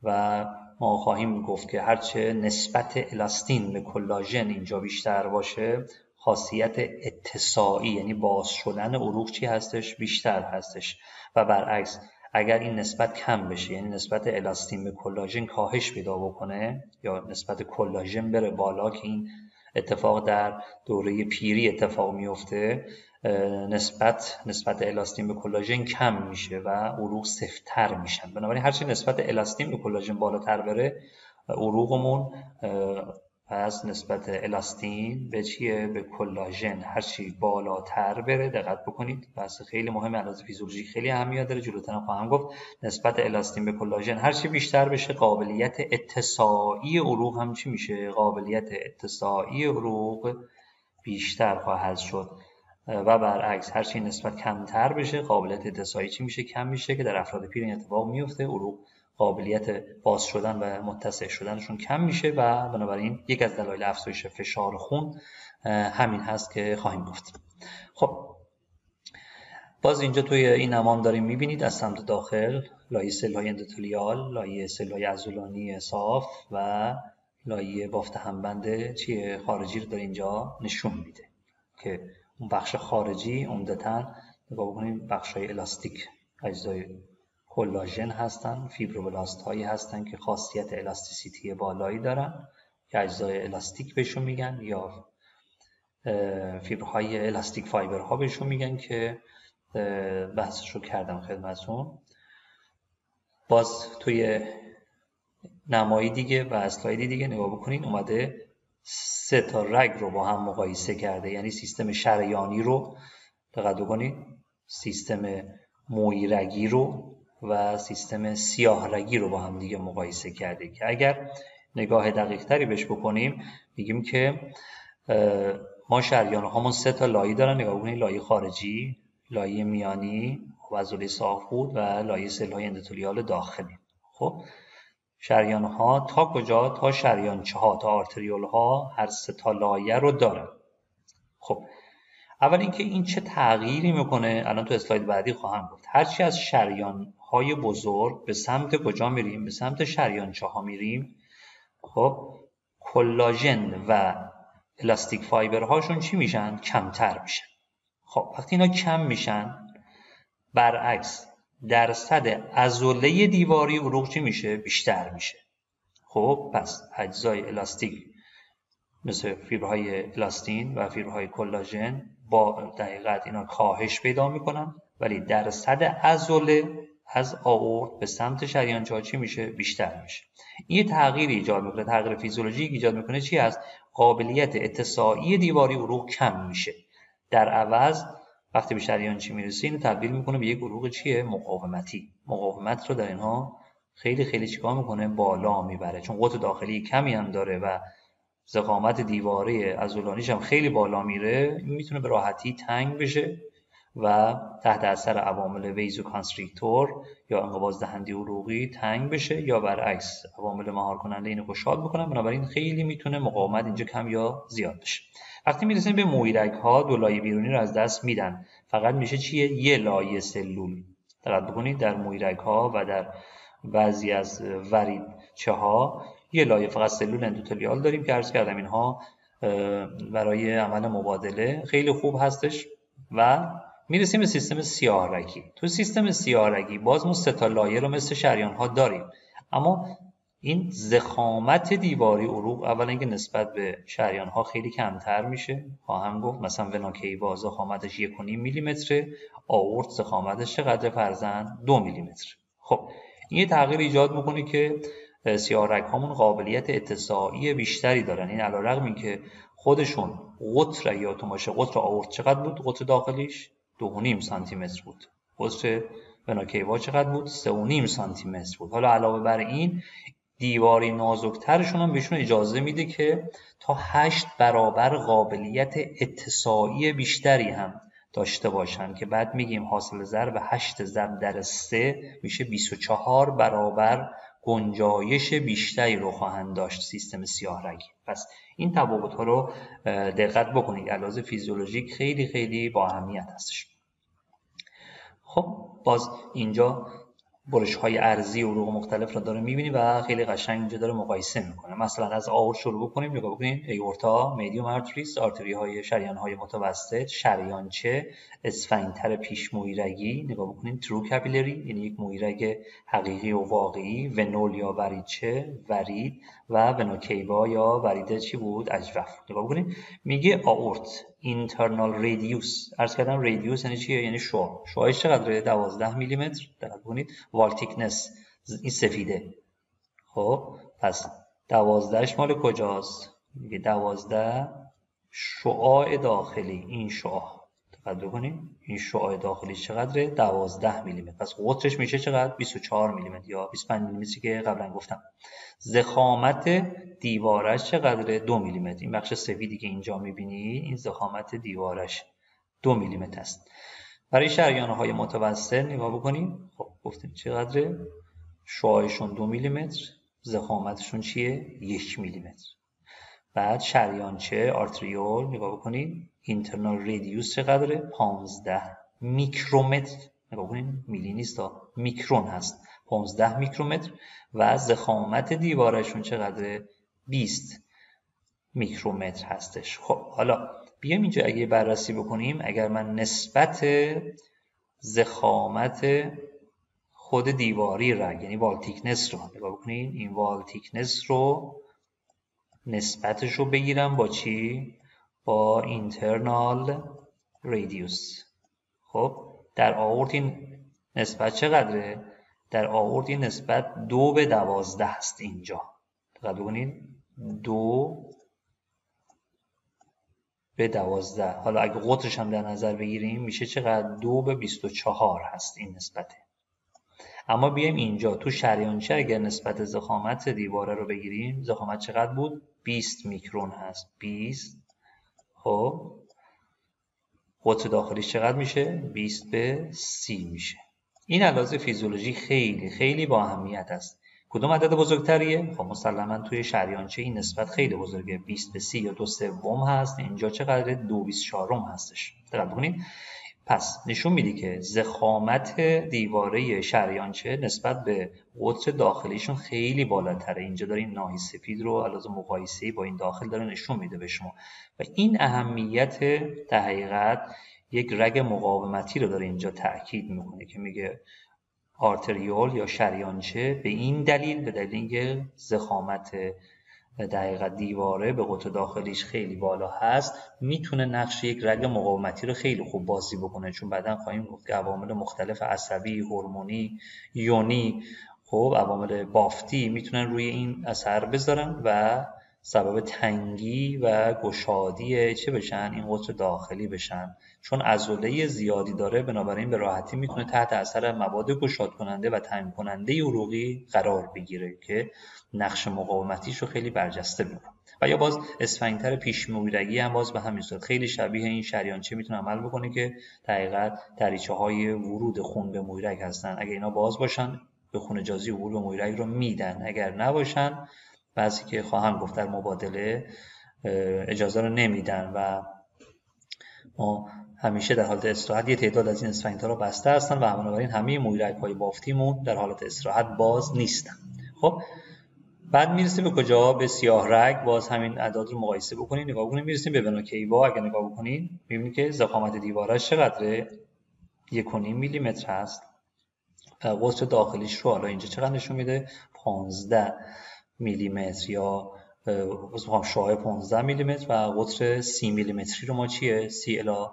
و ما خواهیم گفت که هرچه نسبت الاستین به کلاژن اینجا بیشتر باشه، خاصیت اتساعی یعنی باز شدن عروق چی هستش؟ بیشتر هستش. و برعکس اگر این نسبت کم بشه، یعنی نسبت الاستین به کلاژن کاهش پیدا بکنه یا نسبت کلاژن بره بالا که این اتفاق در دوره پیری اتفاق میفته، نسبت الاستین به کلاژن کم میشه و عروق سفت‌تر میشن. بنابراین هرچی نسبت الاستین به کلاژن بالاتر بره، عروقمون پس نسبت الاستین به چیه؟ به کلاژن هرچی بالاتر بره، دقت بکنید بحث خیلی مهمه، علاوه فیزیولوژیک خیلی اهمیت داره، جلوتر خواهم گفت. نسبت الاستین به کلاژن هرچی بیشتر بشه، قابلیت اتساعی عروق هم چی میشه؟ قابلیت اتساعی عروق بیشتر خواهد شد. و برعکس هرچی نسبت کمتر بشه، قابلیت اتساعی چی میشه؟ کم میشه که در افراد پیر این اتفاق میفته، عروق قابلیت باز شدن و متسع شدنشون کم میشه و بنابراین یک از دلایل افزایش فشار خون همین هست که خواهیم گفت. خب باز اینجا توی این نمام داریم میبینید از سمت داخل لایه سل‌های اندوتلیال، لایه سل‌های عضلانی صاف و لایه بافت همبند چیه؟ خارجی رو داره اینجا نشون میده که اون بخش خارجی عمدتاً نگاه بکنید بخشای الاستیک اجزای کلاژن هستن، فیبروبلاست هایی هستن که خاصیت الاستیسیتی بالایی دارن که اجزای الاستیک بهشون میگن، یا فیبرهای الاستیک فایبرها بهشون میگن که بحثش رو کردم خدمتتون. باز توی نمایی دیگه و اسلاید دیگه نگاه بکنین اومده 3 تا رگ رو با هم مقایسه کرده، یعنی سیستم شریانی رو دقت بکنید، سیستم مویی رگی رو و سیستم سیاه رگی رو با هم دیگه مقایسه کرده که اگر نگاه دقیق تری بهش بکنیم میگیم که ما شریان هامون 3 تا لایه دارن. نگاه بکنید، لایه خارجی، لایه میانی و عضله ساق‌پود و لایه سل‌های اندوتلیال داخلی. خب شریان ها تا کجا؟ تا شریانچه ها، تا آرتریول ها هر 3 تا لایه رو دارن. خب اول اینکه این چه تغییری میکنه الان تو اسلاید بعدی خواهم گفت. هرچی از شریان های بزرگ به سمت کجا میریم؟ به سمت شریانچه ها میریم. خب کلاژن و الاستیک فایبر هاشون چی میشن؟ کمتر میشن. خب وقتی اینا کم میشن، برعکس درصد عضله دیواری عروق چی میشه؟ بیشتر میشه. خب پس اجزای الاستیک مثل فیبرهای الاستین و فیبرهای کلاژن با دقیقت اینا کاهش پیدا میکنن، ولی درصد عضله از آئورت به سمت شریانچه‌ها چی میشه؟ بیشتر میشه. این تغییر ایجاد میکنه، تغییر فیزیولوژیک ایجاد میکنه. چی هست؟ قابلیت اتساعی دیواری عروق کم میشه. در عوض وقتی به شریانچه میرسه اینو تبدیل میکنه به یک عروق چیه؟ مقاومتی. مقاومت رو در اینها خیلی چیکار میکنه؟ بالا میبره، چون قطر داخلی کمی هم داره و ضخامت دیواره عضلانیش هم خیلی بالا میره. این میتونه به راحتی تنگ بشه و تحت اثر عوامل ویزو کانستریکتور یا انقباض دهنده عروقی تنگ بشه، یا برعکس عوامل مهار کننده اینو خوشحال بکنن. بنابراین خیلی میتونه مقاومت اینجا کم یا زیاد بشه. وقتی میرسیم به مویرگ ها، 2 لایه بیرونی رو از دست میدن، فقط میشه چیه؟ 1 لایه سلول. دقت بکنید در مویرگ ها و در بعضی از وریدچه ها 1 لایه فقط سلول اندوتلیال داریم که عرض کردم اینها برای عمل مبادله خیلی خوب هستش. و میرسیم به سیستم سیاه رگی. تو سیستم سیاه رگی باز ما 3 تا لایه رو مثل شریان ها داریم، اما این ضخامت دیواری عروق اولا اینکه نسبت به شریان ها خیلی کمتر میشه. خواهم گفت مثلا ونا کیوا ضخامتش 1.5 میلیمتره، آئورت ضخامتش چقدر فرزند؟ 2 میلیمتر. خب این تغییر ایجاد میکنه که سیاه رگ هامون قابلیت اتساعی بیشتری دارن. این علیرغم اینکه خودشون قطر، یادتون باشه قطر آئورت چقدر بود؟ قطر داخلیش 2.5 سانتی متر بود. قطر ونا کیوا چقدر بود؟ 3.5 سانتی متر بود. حالا علاوه بر این دیواری نازکترشون هم بهشون اجازه میده که تا 8 برابر قابلیت اتساعی بیشتری هم داشته باشن که بعد میگیم حاصل ضرب 8 ضرب در 3 میشه 24 برابر گنجایش بیشتری رو خواهند داشت سیستم سیاه رگی. پس این تفاوت ها رو دقت بکنید، علاوه فیزیولوژیک خیلی با اهمیت هستش. خب باز اینجا برش های عرضی عروق مختلف رو داره میبینیم و خیلی قشنگ اینجا داره مقایسه میکنه. مثلا از آئورت شروع بکنیم، نگاه بکنید ایورتا، میدیوم آرتریز، آرتری های شریان های متوسط، شریانچه، اسفنکتر پیش مویرگی، نگاه بکنید ترو کاپیلری یعنی یک مویرگ حقیقی و واقعی، ونول یا وریدچه، ورید و ونوکیوا یا ورید چی بود؟ اجوف. نگاه بکنید میگه آئورت اینترنال ریدیوس، عرض کردم ریدیوس یعنی چیه؟ یعنی شعاع. شعاعش چقدره؟ 12 میلی متر. دقت کنید وال تیکنس این سفیده. خب پس 12ش مال کجاست؟ میگه 12 شعاع داخلی. این شعاع دقت کنید این شعاع داخلی چقدره؟ 12 میلی متر. پس قطرش میشه چقدر؟ 24 میلی متر یا 25 میلی متری که قبلا گفتم. ضخامت دیوارش چقدره؟ 2 میلی متر. این بخش سفیدی که اینجا میبینید این ضخامت دیوارش 2 میلی متر است. برای شریانه های متوسط نگاه بکنید. خب گفتیم چقدره؟ شعاعشون 2 میلی متر، ضخامتشون چیه؟ 1 میلی متر. بعد شریانچه آرتریول نگاه بکنید اینترنال ریدیوس چقدره؟ 15 میکرومتر. نگاه بکنید میلی نیست، میکرون هست. 15 میکرومتر و ضخامت دیوارشون چقدره؟ 20 میکرومتر هستش. خب حالا بیایم اینجا اگه بررسی بکنیم، اگر من نسبت ضخامت خود دیواری رگ، یعنی وال تیکنس رو نگاه بکنین. این وال تیکنس رو نسبتش رو بگیرم با چی؟ با اینترنال ریدیوس. خب در آورت این نسبت چقدره؟ در آورت این نسبت 2:12 است. اینجا دقت بکنین 2:12. حالا اگه قطرش هم در نظر بگیریم میشه چقدر؟ 2:24 هست این نسبته. اما بیایم اینجا تو شریانچه اگر نسبت ضخامت دیواره رو بگیریم، ضخامت چقدر بود؟ 20 میکرون هست. 20. خب قطر داخلیش چقدر میشه؟ 20/30 میشه. این علاوه فیزیولوژی خیلی خیلی با اهمیت است. کدوم عدد بزرگتریه؟ خب مسلما توی شریانچه این نسبت خیلی بزرگه. 20/30 یا 2/3 هست. اینجا چقدره؟ 2/24 هستش. دقت بکنید. پس نشون میده که ضخامت دیواره شریانچه نسبت به قطر داخلیشون خیلی بالاتره. اینجا دارین ناهی سفید رو علاوه مقایسه‌ای با این داخل داره نشون میده به شما و این اهمیت در حقیقت یک رگ مقاومتی رو داره اینجا تأکید میکنه که میگه آرتریول یا شریانچه به این دلیل، به دلیل اینکه ضخامت در حقیقت دیواره به قطر داخلیش خیلی بالا هست، میتونه نقش یک رگ مقاومتی رو خیلی خوب بازی بکنه. چون بعداً خواهیم گفت که عوامل مختلف عصبی، هورمونی، یونی، خب عوامل بافتی میتونن روی این اثر بذارن و سبب تنگی و گشادی چه بشن؟ این قطر داخلی بشن. چون عضله زیادی داره، بنابراین به راحتی میتونه تحت اثر مواد گشاد کننده و تنگ کننده عروقی قرار بگیره که نقش مقاومتیش رو خیلی برجسته میکنه. و یا باز اسفنکتر پیش‌مویرگی هم باز به همین صورت خیلی شبیه این شریانچه میتونه عمل بکنه که در حقیقت دریچه‌های ورود خون به مویرگ هستن. اگه اینا باز باشن به خون اجازه ورود به مویرگ رو میدن، اگر نباشن بعضی که خواهم گفت در مبادله اجازه رو نمیدن و ما همیشه در حالت استراحت یه تعداد از این اسفنکترها بسته هستن و بنابراین همه مویرگ‌های بافتیمون در حالت استراحت باز نیستن. خب بعد میرسیم به کجا؟ به سیاه رگ. باز همین اعداد رو مقایسه بکنید، نگاه بکنید. میرسیم به ونا کیوا. اگر نگاه بکنید میبینید که ضخامت دیوارش چقدره؟ 1.5 میلیمتر هست و قطر داخلیش رو حالا اینجا چقدر نشون میده؟ 15 میلیمتر یا شعاع 15 میلیمتر و قطر 30 میلیمتری رو ما چیه؟ 30 الی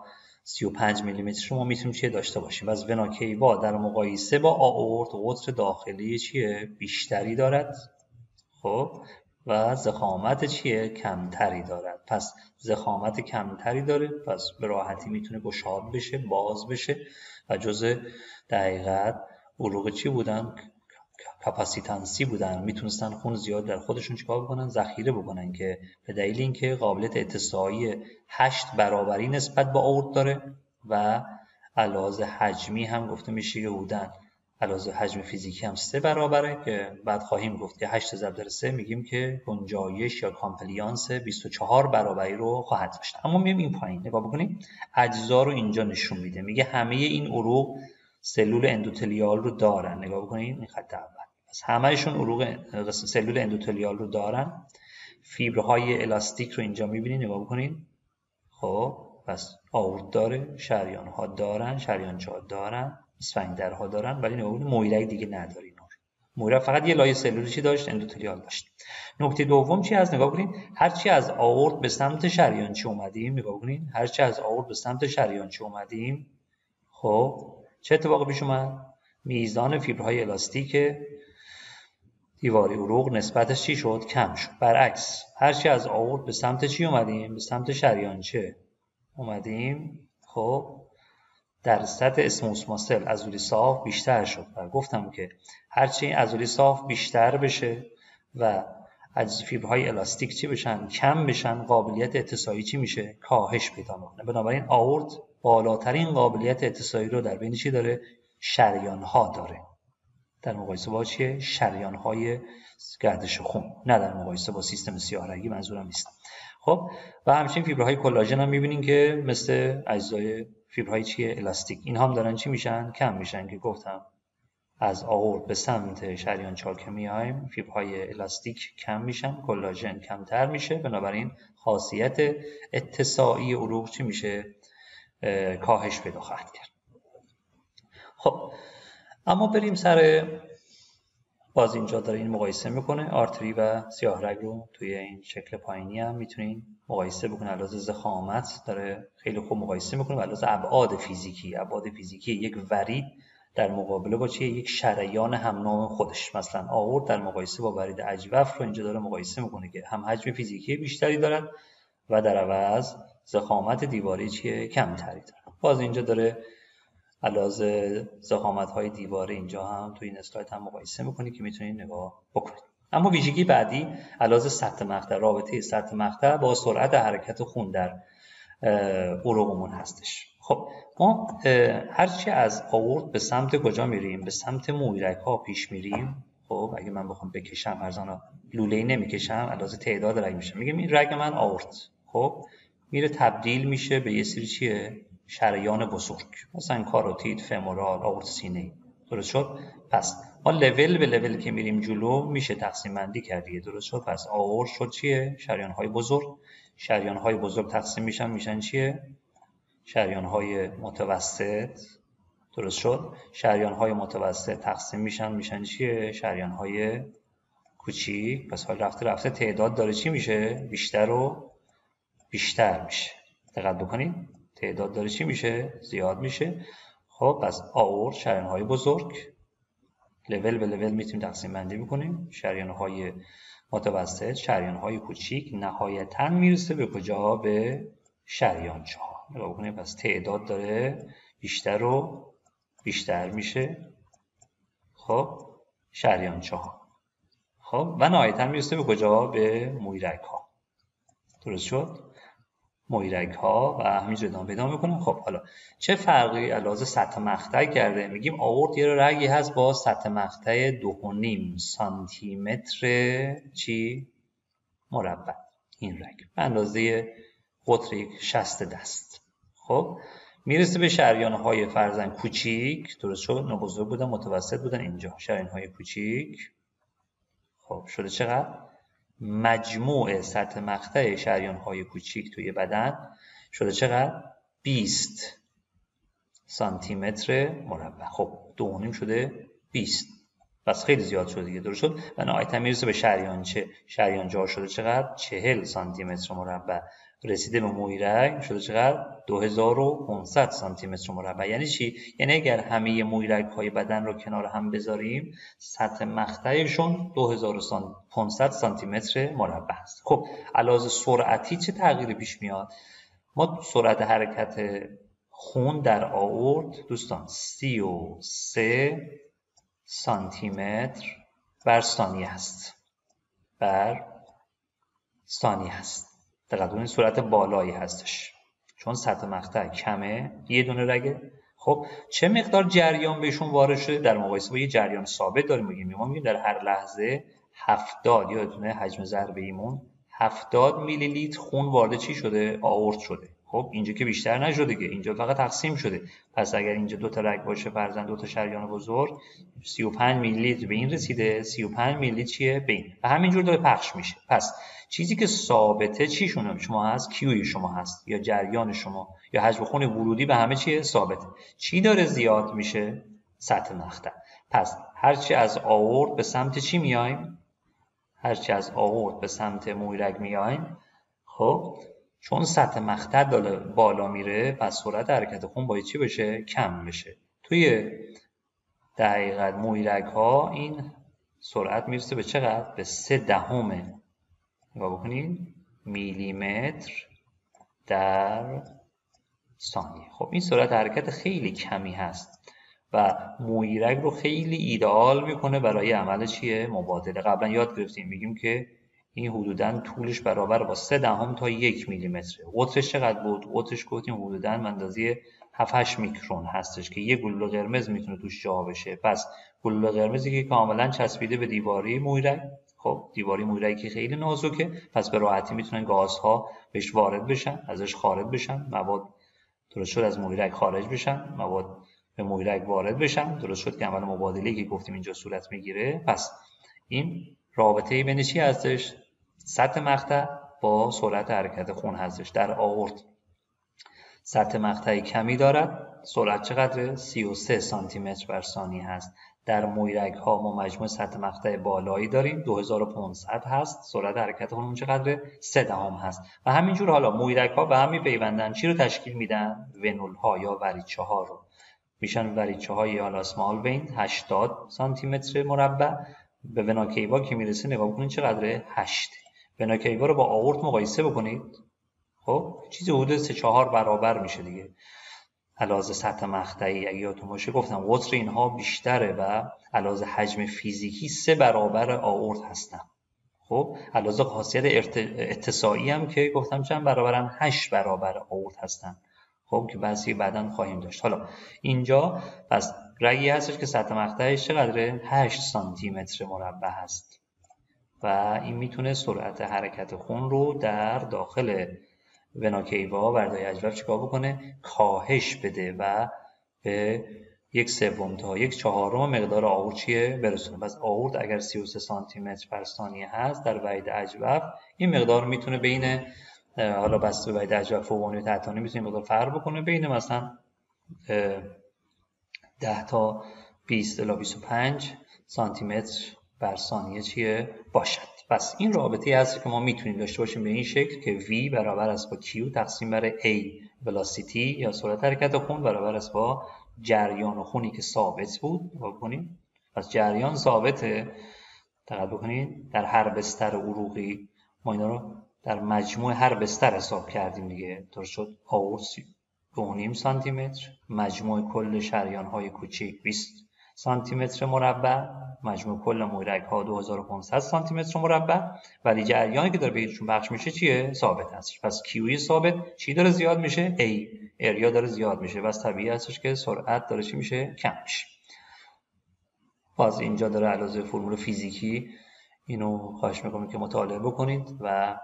35 میلیمتری رو ما میتونیم چیه داشته باشیم. و از ونا کیوا در مقایسه با آئورت قطر داخلی چیه؟ بیشتری دارد. خب و ضخامت چیه؟ کمتری دارد. پس ضخامت کمتری داره، پس به راحتی میتونه گشاد بشه، باز بشه و جزء در حقیقت عروق چی بودن؟ کپاسیتانسی بودن. میتونستن خون زیاد در خودشون چیکار بکنن؟ ذخیره بکنن، که به دلیل اینکه قابلیت اتساعی 8 برابری نسبت به آورت داره و علاوه حجمی هم گفته میشه که بودن علاوه حجم فیزیکی هم 3 برابره، که بعد خواهیم گفت که 8 ضرب در 3 میگیم که گنجایش یا کامپلیانس 24 برابری رو خواهد داشت. اما میایم این پایین نگاه بکنیم، اجزا رو اینجا نشون میده. میگه همه این عروق سلول اندوتلیال رو دارن. نگاه بکنید این خط اول. پس همه‌شون عروق سلول اندوتلیال رو دارن. فیبرهای الاستیک رو اینجا میبینید، نگاه بکنید. خب پس آورت داره، شریان‌ها دارن، شریانچه‌ها دارن، اسفنکترها دارن، ولی نگاه بکنید مویرگ دیگه نداره. مویرگ فقط یه لایه سلولی چی داشت؟ اندوتلیال داشت. نکته دوم چی هست؟ نگاه بکنید هرچی از آورت به سمت شریانچه اومدیم، نگاه بکنید هرچی از آورت به سمت شریانچه اومدیم، خب چه اتفاقی پیش اومد؟ میزان فیبرهای الاستیک دیواره عروق نسبتش چی شد؟ کم شد. برعکس هرچی از آورت به سمت چی اومدیم؟ به سمت شریانچه اومدیم، خب در سطح اسموس ماسل عضله صاف بیشتر شد. و گفتم که هرچی عضله صاف بیشتر بشه و فیبرهای الاستیک چی بشن؟ کم بشن، قابلیت اتساعی چی میشه؟ کاهش پیدا میکنه. بنابراین آورت بالاترین قابلیت اتساعی رو در بین چی داره؟ شریان‌ها داره. در مقایسه با چیه؟ شریان‌های گردش خون، نه در مقایسه با سیستم سیاه‌رگی، منظورم نیست. خب و همچنین فیبرهای کلاژن هم می‌بینین که مثل اجزای فیبرهای چیه؟ الاستیک، این هم دارن چی میشن؟ کم میشن، که گفتم از آورت به سمت شریانچه‌ها که میایم فیبرهای الاستیک کم میشن، کلاژن کمتر میشه، بنابراین خاصیت اتساعی عروق چی میشه؟ کاهش پیدا خواهد کرد. خب اما بریم سر، باز اینجا داره این مقایسه میکنه آرتری و سیاه رگ رو توی این شکل پایینی هم میتونین مقایسه بکنه. علاوه ضخامت داره خیلی خوب مقایسه میکنه و علاوه ابعاد فیزیکی یک ورید در مقابله با چیه؟ یک شریان همنام خودش. مثلا آورت در مقایسه با ورید اجوف رو اینجا داره مقایسه میکنه که هم حجم فیزیکی بیشتری دارن و در عوض ضخامت دیواری چیه؟ کمتری دارن. باز اینجا داره علاوه ضخامت‌های دیواره اینجا هم تو این اسلاید هم مقایسه می‌کنی که میتونید نگاه بکنید. اما ویژگی بعدی علاوه سطح مقطع، رابطه سطح مقطع با سرعت حرکت خون در عروقمون هستش. خب ما هرچی از آورت به سمت کجا میریم؟ به سمت مویرگ‌ها پیش میریم. خب اگه من بخوام بکشم ارزانا لوله‌ای نمیکشم، علاوه تعداد رگ میشه. میگم این رگ من آورت خب میره تبدیل میشه به یه سری چیه؟ شریان بزرگ، مثلا کاروتید، فمورال، آورت سینه. درست شد؟ پس ما لول به لول که میریم جلو میشه تقسیم بندی کردیه. درست شد؟ پس آورت شد چیه؟ شریان‌های بزرگ. شریان‌های بزرگ تقسیم میشن چیه؟ شریان‌های متوسط. درست شد؟ شریان‌های متوسط تقسیم میشن چیه؟ شریان‌های کوچیک. پس حال رفته تعداد داره چی میشه؟ بیشتر و بیشتر میشه. دقت بکنید تعداد داره چی میشه؟ زیاد میشه. خب پس آورت شریان‌های بزرگ، لول به لول میتونیم تقسیم بندی بکنیم، شریان‌های متوسط، شریان‌های کوچیک، نهایتاً میرسه به کجا؟ به شریان 4. نگاه بکنید پس تعداد داره بیشتر و بیشتر میشه. خب شریان 4. خب و نهایتاً میرسه به کجا؟ به مویرگ‌ها. درست شد؟ مویرگ‌ها و همینجور ادامه پیدا میکنه. خب حالا چه فرقی علاوه سطح مقطع کرده؟ میگیم آورت یه رگی هست با سطح مقطع 2.5 سانتی متر چی؟ مربع. این رگ به اندازه قطر یک شست دست. خب میرسه به شریان‌های فرضاً کوچیک. درست شد؟ نه بزرگ بودن، متوسط بودن. اینجا شریان‌های کوچیک. خب شده چقدر؟ مجموع سطح مقطع شریان‌های کوچیک توی بدن شده چقدر؟ 20 سانتی متر مربع. خب 2.5 شده 20. پس خیلی زیاد شده دیگه. درست شد؟ و نهایتاً میرسه به شریانجا شده چقدر؟ 40 سانتی متر مربع. رسیده به مویرگ شده چقدر؟ 2500 سانتی متر مربع. یعنی چی؟ یعنی اگر همه مویرگ‌های بدن رو کنار هم بذاریم سطح مقطعشون 2500 سانتی متر مربع است. خب علاوه سرعتی چه تغییری پیش میاد؟ ما سرعت حرکت خون در آورت دوستان 33 سانتی متر بر ثانیه است. دقیقاً این سرعت بالایی هستش چون سطح مقطع کمه، یه دونه رگه. خب چه مقدار جریان بهشون وارد شده در مقایسه با یه جریان ثابت داریم میگیم. ما میگیم در هر لحظه 70 یادتونه حجم ضربه ایمون 70 میلی لیتر خون وارد چی شده؟ آورت شده. خب اینجا که بیشتر نشده که، اینجا فقط تقسیم شده. پس اگر اینجا دو تا رگ باشه فرضاً دو تا شریان بزرگ 35 میلی لیتر به این رسیده، 35 میلی چیه؟ به این. و همینجور داره پخش میشه. پس چیزی که ثابته چی شما هست؟ کیوی شما هست یا جریان شما یا حجم خون ورودی به همه چیه؟ ثابته. چی داره زیاد میشه؟ سطح مقطع. پس هرچی از آورت به سمت چی میایم؟ هرچی از آورت به سمت مویرگ میایم، خب چون سطح مقطع بالا میره پس سرعت حرکت خون باید چی بشه؟ کم بشه. توی در حقیقت مویرگ ها این سرعت میرسه به چقدر؟ به 0.3 نگاه بکنید میلیمتر در ثانیه. خب این سرعت حرکت خیلی کمی هست و مویرگ رو خیلی ایدئال میکنه برای عمل چیه؟ مبادله. قبلا یاد گرفتیم میگیم که این حدوداً طولش برابر با 0.3 تا 1 میلیمتر. قطرش چقدر بود؟ قطرش گفتیم حدوداً اندازه 7-8 میکرون هستش که یه گلوله قرمز میتونه توش جا بشه. پس گلوله قرمزی که کاملا چسبیده به دیواره مویرگ، خب دیواره مویرگی که خیلی نازکه پس به راحتی میتونن گازها بهش وارد بشن، ازش خارج بشن، مواد درست شد از مویرگ خارج بشن، مواد به مویرگ وارد بشن. درست شد که عمل مبادله‌ای که گفتیم اینجا صورت میگیره. پس این رابطه بین چی هستش؟ سطح مقطع با سرعت حرکت خون هستش. در آورت سطح مقطعی کمی دارد. سرعت چقدره؟ 33 سانتی متر بر ثانیه هست. در مویرگ ها ما مجموع سطح مقطع بالایی داریم 2500 هست. سرعت حرکت اون چقدره؟ 3 دهم هست. و همینجور حالا مویرگ ها به هم میپیوندن، چی رو تشکیل میدن؟ ونول ها یا وریچه ها رو میشن. وریچه های حالا اسمال وین 80 سانتی متر مربع. به وناکیوا که میرسه نگاه کنید چقدره؟ 8. وناکیوا رو با آورت مقایسه بکنید، خب چیزی حدود 3-4 برابر میشه دیگه. علاوه سطح مقطعی اگه یادتون باشه گفتم قطر اینها بیشتره و علاوه حجم فیزیکی 3 برابر آورت هستن. خب علاوه خاصیت اتساعی هم که گفتم چند برابرن؟ 8 برابر آورت هستن. خب که بحثی بعداً خواهیم داشت. حالا اینجا پس رگی هستش که سطح مقطعش چقدره؟ 8 سانتی متر مربع هست و این میتونه سرعت حرکت خون رو در داخل وناکیوا وردای اجوف چیکار بکنه؟ کاهش بده و به 1/3 تا 1/4 مقدار آورت چیه؟ برسونه. پس آورت اگر 33 سانتی متر بر ثانیه هست در وحید اجوف، این مقدار میتونه بین حالا بسته به وحید اجوف فوقانی و تحتانی میتونه مقدار فرق بکنه بین مثلا 10 تا 20 الی 25 سانتی متر بر ثانیه چیه؟ باشد. پس این رابطه هست که ما میتونیم داشته باشیم به این شکل که V برابر است با Q تقسیم بر A velocity یا سرعت حرکت خون برابر است با جریان خونی که ثابت بود. بکنیم پس جریان ثابته، دقت بکنید در هر بستر عروقی ما اینا رو در مجموع هر بستر حساب کردیم دیگه. درست شد؟ آورت 2.5 سانتی متر، مجموع کل شریان های کوچیک 20 سانتی متر مربع، مجموع کل مویرگ ها 2500 سانتی متر مربع، ولی جریانی که داره بهشون بخش میشه چیه؟ ثابت هستش. پس کیوی ثابت چی داره زیاد میشه؟ A اریا داره زیاد میشه. بس طبیعی هستش که سرعت داره چی میشه؟ کم میشه. باز اینجا داره علاوه فرمول فیزیکی اینو خواهش میکنم که مطالعه بکنید و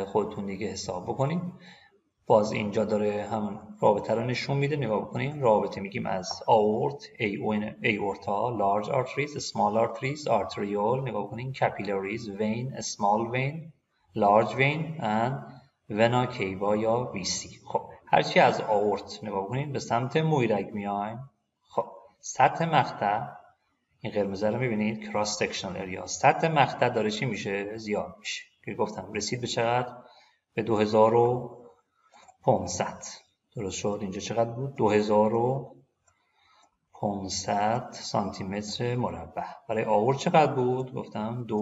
خودتون دیگه حساب بکنید. باز اینجا داره هم رابطه رو نشون میده. نگاه بکنید رابطه میگیم از آورت aorta large arteries small arteries arteriole، نگاه بکنید capillaries vein small vein large vein and vena cava یا VC. خب هرچی از آورت نگاه بکنید به سمت مویرگ میایم. خب سطح مقطع این قرمز رو میبینید cross sectional area، سطح مقطع داره چی میشه؟ زیاد میشه. که گفتم رسید به چقدر؟ به 2500. درست شد؟ اینجا چقدر بود؟ 2500 سانتی متر مربع. برای آورت چقدر بود؟ گفتم 2.5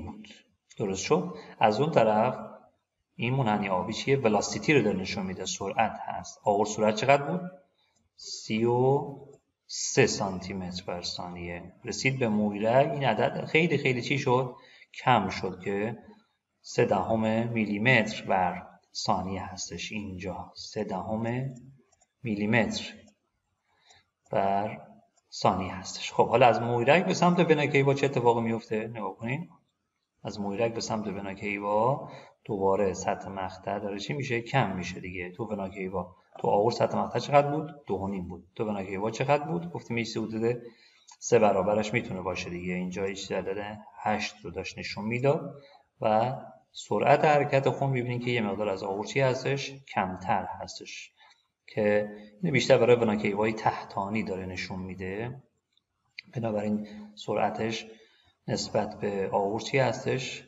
بود. درست شد؟ از اون طرف این منحنی آبی چیه؟ ولاسیتی رو داره نشون میده، سرعت هست. آورت سرعت چقدر بود؟ 33 سانتی متر بر ثانیه. رسید به مویرگ، این عدد خیلی خیلی چی شد؟ کم شد که 0.3 میلیمتر بر ثانیه هستش. اینجا 0.3 میلیمتر بر ثانیه هستش. خب حالا از مویرگ به سمت وناکیوا چه اتفاقی میفته؟ نگاه کنید. از مویرگ به سمت وناکیوا دوباره سطح مقطع داره چی میشه؟ کم میشه دیگه. تو وناکیوا تو آورت سطح مقطع چقدر بود؟ 2.5 بود. تو وناکیوا چقدر بود؟ گفتیم یه حدود 3 برابرش میتونه باشه دیگه. اینجا هیچ عدد 8 رو داشت نشون میداد و سرعت حرکت خون میبینید که یه مقدار از آورتی هستش کمتر هستش که این بیشتر برای وناکیوای تحتانی داره نشون میده. بنابراین سرعتش نسبت به آورتی هستش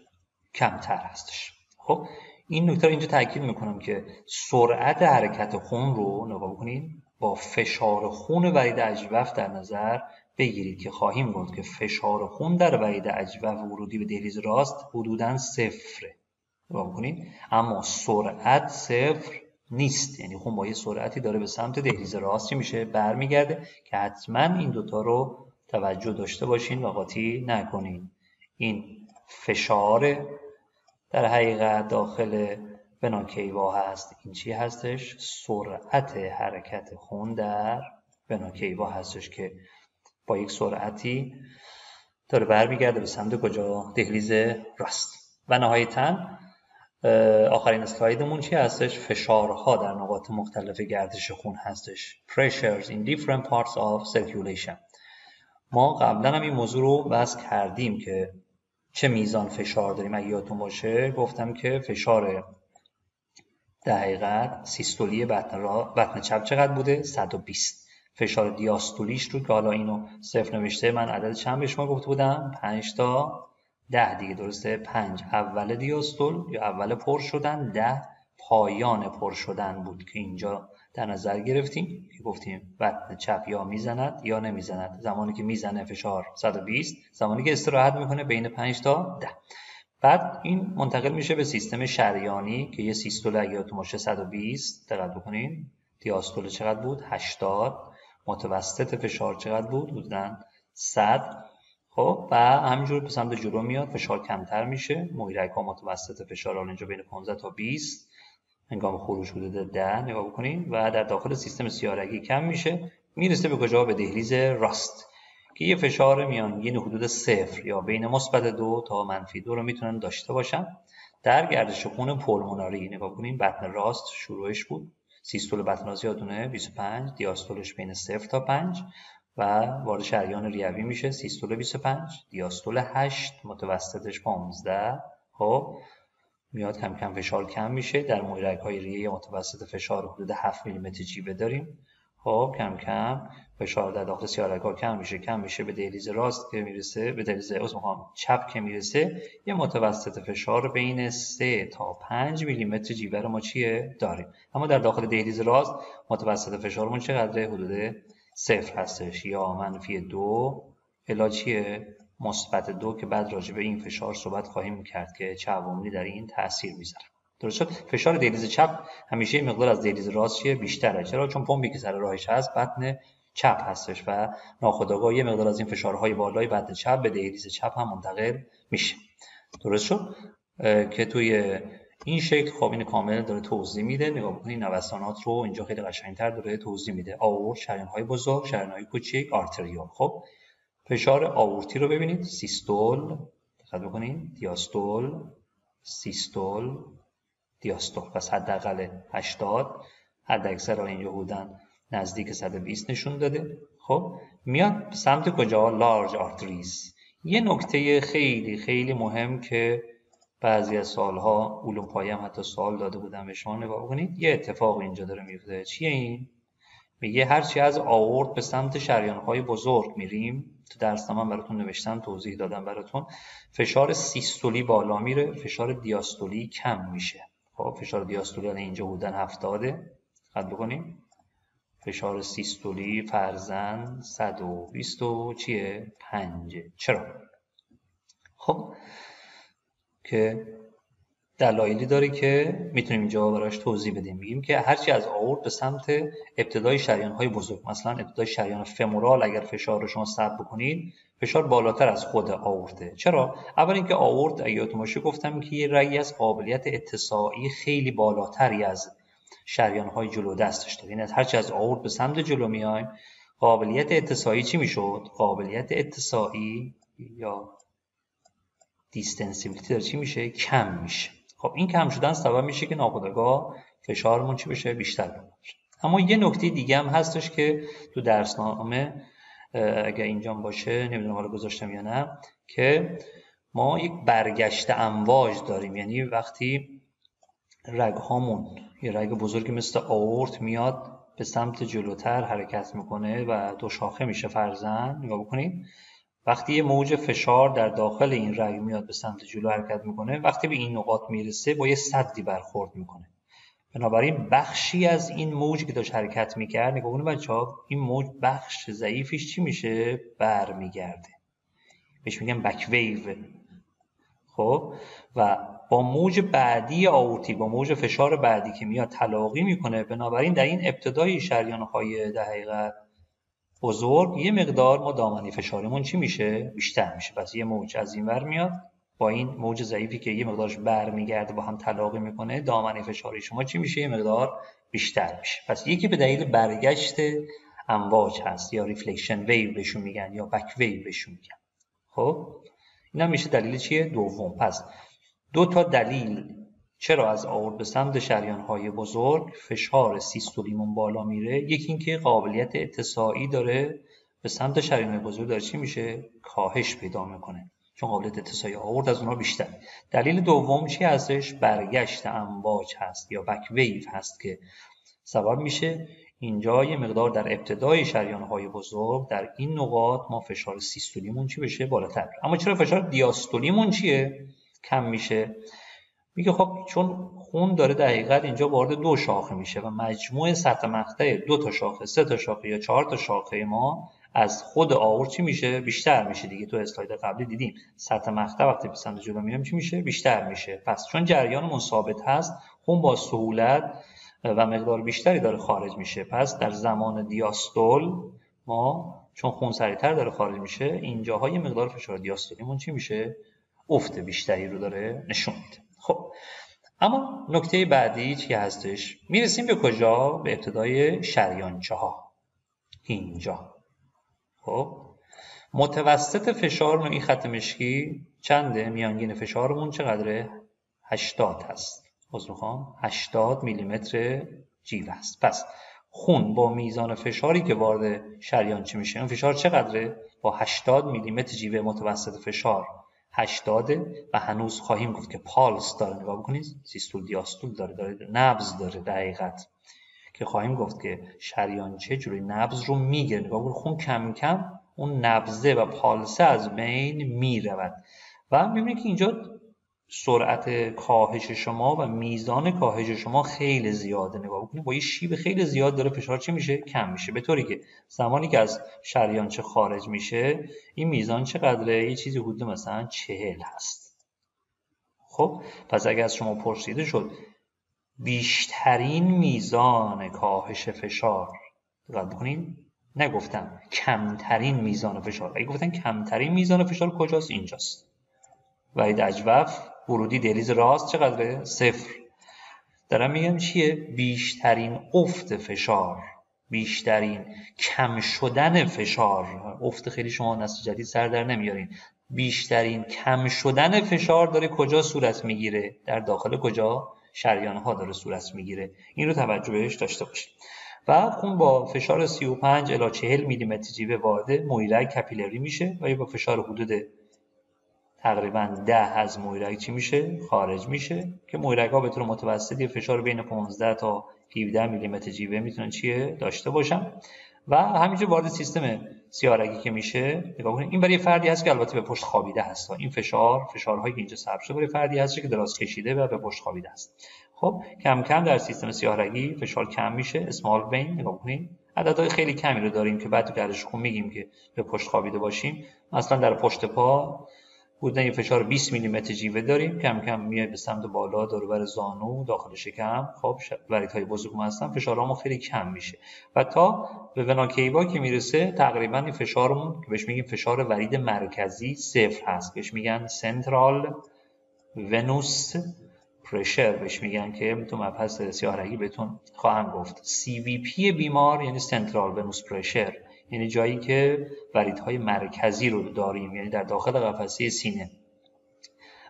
کمتر هستش. خب این نکته رو اینجا تاکید میکنم که سرعت حرکت خون رو نگاه بکنید با فشار خون ورید اجوف در نظر بگیرید که خواهیم گفت که فشار خون در ورید اجوف ورودی به دهلیز راست حدوداً 0. نگاه بکنید اما سرعت 0 نیست، یعنی خون با یه سرعتی داره به سمت دهلیز راست چی میشه؟ برمیگرده که حتما این دوتا رو توجه داشته باشین و قاطی نکنین. این فشار در حقیقت داخل وناکیوا هست، این چی هستش؟ سرعت حرکت خون در وناکیوا هستش که با یک سرعتی داره برمیگرده به سمت کجا؟ دهلیز راست. و نهایتاً آخرین اسلایدمون چی هستش؟ فشارها در نقاط مختلف گردش خون هستش. Pressures in different parts of circulation. ما قبلا هم این موضوع رو بحث کردیم که چه میزان فشار داریم. اگه یادتون باشه گفتم که فشار در حقیقت سیستولی بطن چپ چقدر بوده؟ 120. فشار دیاستولیش رو که حالا اینو صفر نوشته، من عدد چند به شما گفته بودم؟ 5 تا 10 دیگه، درسته؟ 5 اول دیاستول یا اول پر شدن، 10 پایان پر شدن بود که اینجا در نظر گرفتیم که گفتیم بطن چپ یا میزند یا نمیزند. زمانی که میزنه فشار 120، زمانی که استراحت میکنه بین 5 تا 10. بعد این منتقل میشه به سیستم شریانی که یه سیستول اگه یادتون باشه 120، دقت بکنین. دیاستول چقدر بود؟ 80. متوسط فشار چقدر بود؟ حدوداً 100. خب و همینجور به سمت جلو میاد، فشار کمتر میشه، محیرک‌ها متوسط فشار اینجا بین 15 تا 20، هنگام خروج حدود 10 نگاه بکنین و در داخل سیستم سیارگی کم میشه، میرسه به کجا؟ به دهلیز راست که یه فشار میانگین حدود 0 یا بین مثبت 2 تا -2 رو میتونن داشته باشن. در گردش خون پولموناری نگاه کنین، بطن راست شروعش بود، سیستول بطن راست یادتونه 25، دیاستولش بین 0 تا 5 و وارد شریان ریوی میشه، سیستول 25، دیاستول 8، متوسطش 15. خب میاد کم کم فشار کم میشه، در محیرک‌های ریه متوسط فشار حدود 7 میلیمتر جیوه داریم. خب کم کم فشار در داخل سیارک‌ها کم میشه به دهلیز راست که میرسه، به دهلیز چپ که میرسه، یه متوسط فشار بین 3 تا 5 میلیمتر جیوه رو ما چیه داریم. اما در داخل دهلیز راست متوسط فشارمون چقدره؟ حدود 0 هستش یا -2 الی چیه؟ -2 که بعد راجع به این فشار صحبت خواهیم کرد که چه عواملی در این تاثیر میذاره. درست شد؟ فشار دهلیز چپ همیشه مقدار از دهلیز راست چیه؟ بیشتره. چرا؟ چون پمپی که سر راهش هست بطن چپ هستش و ناخودآگاه یه مقدار از این فشارهای بالای بطن چپ به دهلیز چپ هم منتقل میشه. درست شد؟ که توی این شکل خب این کامل داره توضیح میده. نگاه بکنید نوسانات رو اینجا خیلی قشنگتر داره توضیح میده. آورت، شریان‌های بزرگ، شریان‌های کوچیک، آرتریول. خب فشار آورتی رو ببینید، سیستول، دقت بکنید، دیاستول، سیستول، دیاستول. پس حداقل 80، حداکثر اینجا بودن نزدیک 120 نشون داده. خب میاد سمت کجا؟ لارج آرتریز. یه نکته خیلی خیلی مهم که بعضی از سالها علوم پایه هم حتی سوال داده بودن به شما، نگاه بکنید یه اتفاق اینجا داره میفته. چیه این؟ میگه هرچی از آورت به سمت شریان‌های بزرگ میریم، تو درسنامه براتون نوشتم، توضیح دادم براتون، فشار سیستولی بالا میره، فشار دیاستولی کم میشه. خب فشار دیاستولی اینجا بودن 70، دقت بکنیم. فشار سیستولی فرضاً 125. چرا؟ خب که دلایلی داره که میتونیم اینجا براش توضیح بدیم. میگیم که هرچی از آورت به سمت ابتدای شریان‌های بزرگ، مثلا ابتدای شریان فمورال اگر فشار رو شما ثبت بکنید، فشار بالاتر از خود آورته. چرا؟ اول اینکه آورت اگه یادتون باشه گفتم که یه رگی از قابلیت اتساعی خیلی بالاتری از شریان‌های جلو دستش داره. یعنی هرچی از آورت به سمت جلو میایم، قابلیت اتساعی چی میشد؟ قابلیت اتساعی یا دیستنسیبیلیتی داره چی میشه؟ کم میشه. خب این کم شدن سبب میشه که ناخودآگاه فشارمون چی بشه؟ بیشتر بشه. اما یه نکته دیگه هم هستش که تو درسنامه اگر اینجا باشه نمیدونم حالا گذاشتم یا نه، که ما یک برگشت امواج داریم. یعنی وقتی رگهامون یه رگ بزرگی مثل آورت میاد به سمت جلوتر حرکت میکنه و دو شاخه میشه فرضاً، نگاه بکنید، وقتی یه موج فشار در داخل این رگ میاد به سمت جلو حرکت میکنه، وقتی به این نقاط میرسه با یه سدی برخورد میکنه. بنابراین بخشی از این موج که داشت حرکت میکرد، نگاه کنید بچه‌ها، این موج بخش ضعیفش چی میشه؟ برمیگرده. بهش میگن بک ویو. خب و با موج بعدی آورتی، با موج فشار بعدی که میاد تلاقی میکنه. بنابراین در این ابتدای شریان‌های در حقیقت بزرگ یه مقدار ما دامنه فشاریمون چی میشه؟ بیشتر میشه. پس یه موج از این ور میاد با این موج ضعیفی که یه مقدارش برمیگرده با هم تلاقی میکنه، دامنه فشاری شما چی میشه؟ یه مقدار بیشتر میشه. پس یکی به دلیل برگشت امواج هست یا ریفلکشن ویو بهشون میگن یا بک ویو بهشون میگن. خب اینا میشه دلیل چیه؟ دوم. پس دو تا دلیل چرا از آورت به سمت شریان‌های بزرگ فشار سیستولیمون بالا میره. یکی اینکه قابلیت اتساعی داره به سمت شریان‌های بزرگ داره چی میشه؟ کاهش پیدا میکنه. چون قابلیت اتساعی آورد از اونها بیشتر. دلیل دوم چی هستش؟ برگشت امواج هست یا بک ویو هست که سبب میشه اینجا یه مقدار در ابتدای شریان‌های بزرگ در این نقاط ما فشار سیستولیمون چی بشه؟ بالاتر. اما چرا فشار دیاستولیمون چیه؟ کم میشه؟ میگه خب چون خون داره دقیقاً اینجا وارد 2 شاخه میشه و مجموع سطح مقطع 2 تا شاخه، 3 تا شاخه یا 4 تا شاخه ما از خود آورد چی میشه؟ بیشتر میشه دیگه. تو اسلاید قبلی دیدیم سطح مقطع وقتی به سمت جلو میریم چی میشه؟ بیشتر میشه. پس چون جریانمون ثابت هست، خون با سهولت و مقدار بیشتری داره خارج میشه. پس در زمان دیاستول ما چون خون سریعتر داره خارج میشه، اینجاها یه مقدار فشار دیاستولیمون چی میشه؟ افت بیشتری رو داره نشون میده. خب اما نکته بعدی چی هستش؟ میرسیم به کجا؟ به ابتدای شریانچه ها اینجا. خب متوسط فشار این خط مشکی چنده؟ میانگین فشارمون چقدره؟ 80 هست. میخوام 80 میلیمتر جیو است. پس خون با میزان فشاری که وارد شریانچه میشه، اون فشار چقدره؟ با 80 میلیمتر جیو متوسط فشار 80 و هنوز خواهیم گفت که پالس داره. نگاه بکنید، سیستول دیاستول داره نبض داره دقیقت که خواهیم گفت که شریانچه جلوی نبض رو میگیره. نگاه بکنید خون کم کم اون نبضه و پالسه از بین میرود و میبینید که اینجا سرعت کاهش شما و میزان کاهش شما خیلی زیاده. نگاه بکنید با یه شیب خیلی زیاد داره فشار چی میشه؟ کم میشه، به طوری که زمانی که از شریانچه خارج میشه این میزان چقدره؟ یه چیزی حدود مثلا 40 هست. خب پس اگر از شما پرسیده شد بیشترین میزان کاهش فشار، دقت بکنین نگفتم کمترین میزان فشار، اگه گفتن کمترین میزان فشار کجاست؟ اینجاست. وحید اجوف ورودی دهلیز راست چقدره؟ 0. دارم میگم چیه؟ بیشترین افت فشار، بیشترین کم شدن فشار. افت خیلی شما نسل جدید سر در نمیارین. بیشترین کم شدن فشار داره کجا صورت میگیره؟ در داخل کجا؟ شریان ها داره صورت میگیره. این رو توجه بهش داشته باشید. و خون با فشار 35 الی 40 میلیمتر جیوه وارد مویرگ کپیلری میشه و با فشار حدود تقریبا 10 از مویرگ چی میشه؟ خارج میشه که مویرگ ها به طور متوسطی فشار بین 15 تا 17 میلیمتر جیوه میتونن چیه؟ داشته باشن و همینجور وارد سیستم سیارگی که میشه. نگاه کنید این برای فردی هست که البته به پشت خوابیده هست. این فشارهایی که اینجا ثبت شده برای فردی هست که دراز کشیده و به پشت خوابیده است. خب کم کم در سیستم سیارگی فشار کم میشه. اسمال وین نگاه کنید عددهای خیلی کمی رو داریم که بعد تو گردش خون میگیم که به پشت خوابیده باشیم. مثلا در پشت پا بودن یه فشار 20 میلیمتر جیوه داریم، کم کم میاد به سمت بالا دور و بر زانو داخل شکم. خب وریدهای بزرگ ما هستن فشارمون خیلی کم میشه و تا به وناکیوا که میرسه تقریبا این فشارمون که بهش میگیم فشار ورید مرکزی 0 هست. بهش میگن سنترال ونوس پرشر، بهش میگن که تو مبحث سیارگی بهتون خواهم گفت. CVP بیمار یعنی سنترال ونوس پرشر، یعنی جایی که وریدهای مرکزی رو داریم، یعنی در داخل قفسه سینه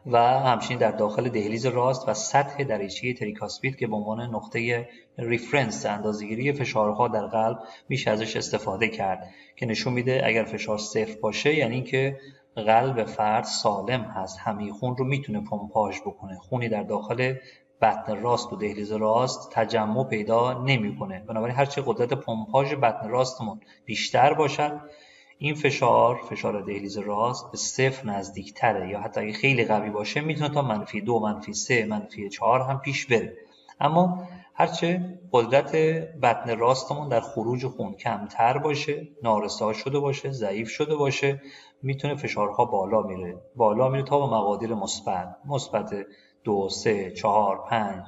و همچنین در داخل دهلیز راست و سطح دریچه تریکاسپید که به عنوان نقطه ریفرنس اندازه‌گیری فشارها در قلب میشه ازش استفاده کرد که نشون میده اگر فشار 0 باشه یعنی که قلب فرد سالم هست، همه خون رو میتونه پمپاژ بکنه، خونی در داخل بطن راست و دهلیز راست تجمع پیدا نمیکنه. بنابراین هرچه قدرت پمپاژ بطن راستمون بیشتر باشد این فشار دهلیز راست به 0 نزدیکتره یا حتی اگه خیلی قوی باشه میتونه تا -2 -3 -4 هم پیش بره. اما هرچه قدرت بطن راستمون در خروج خون کمتر باشه، نارسا شده باشه، ضعیف شده باشه، میتونه فشارها بالا میره تا به مقادیر مثبت 2 3 4 5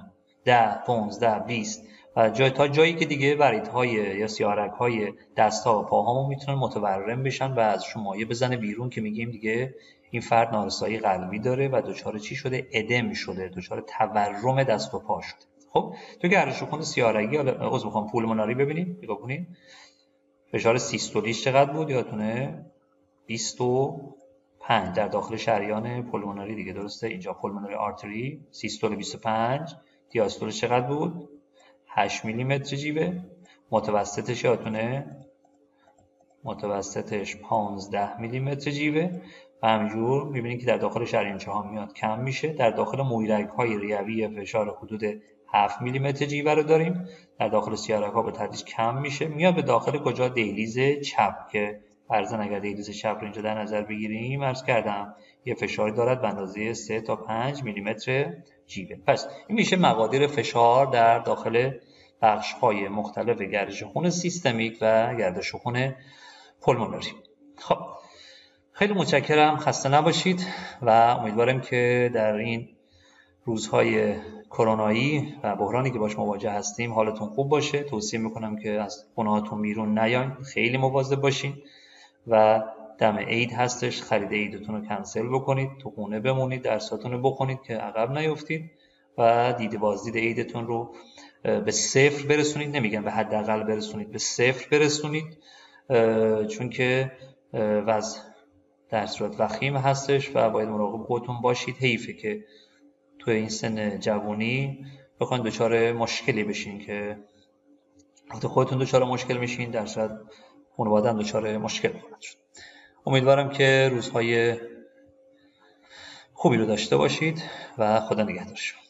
10 15 20 و تا جایی که دیگه وریدهای یا سیارک‌های دست‌ها و پاهامون میتونن متورم بشن و از شمایه بزنه بیرون که میگیم دیگه این فرد نارسایی قلبی داره و دچار چی شده؟ ادم شده، دچار تورم دست و پا شده. خب تو گردش خون سیارگی پولموناری ببینید، نگاه کنید فشار سیستولیش چقدر بود؟ یادتونه 25 در داخل شریان پولموناری دیگه، درسته؟ اینجا پولموناری آرتری سیستول 25، دیاستولش چقدر بود؟ 8 میلیمتر جیوه. متوسطش یادتونه؟ متوسطش 15 میلیمتر جیوه و همینجور می‌بینید که در داخل شریانچه ها میاد کم میشه. در داخل مویرگ های ریوی فشار حدود 7 میلیمتر جیوه رو داریم. در داخل سیارک ها به تدریج کم میشه، میاد به داخل کجا؟ دیلیز چپ، که فرضاً اگر دیلیز چپ رو اینجا در نظر بگیریم، عرض کردم یه فشاری دارد به اندازه 3 تا 5 میلیمتر جیوه. پس این میشه مقادیر فشار در داخل بخش‌های مختلف گردش خون سیستمیک و گردش خون پلمونری. خب خیلی متشکرم، خسته نباشید و امیدوارم که در این روزهای کرونایی و بحرانی که باش مواجه هستیم حالتون خوب باشه. توصیه میکنم که از خونه‌هاتون بیرون نیاین، خیلی مواظب باشین و دم عید هستش، خرید عیدتون رو کنسل بکنید، تو خونه بمونید، درساتون رو بخونید که عقب نیفتید و دید بازدید عیدتون رو به صفر برسونید. نمیگم به حداقل برسونید، به صفر برسونید، چون که وضع در صورت وخیم هستش و باید مراقب خودتون باشید. حیفه که تو این سن جوانی بخواید دچار مشکلی بشین، که وقتی خودتون دچار مشکل میشین در صورت خانواده هم دچار مشکل خواهد شد. امیدوارم که روزهای خوبی رو داشته باشید و خدا نگهدار شما.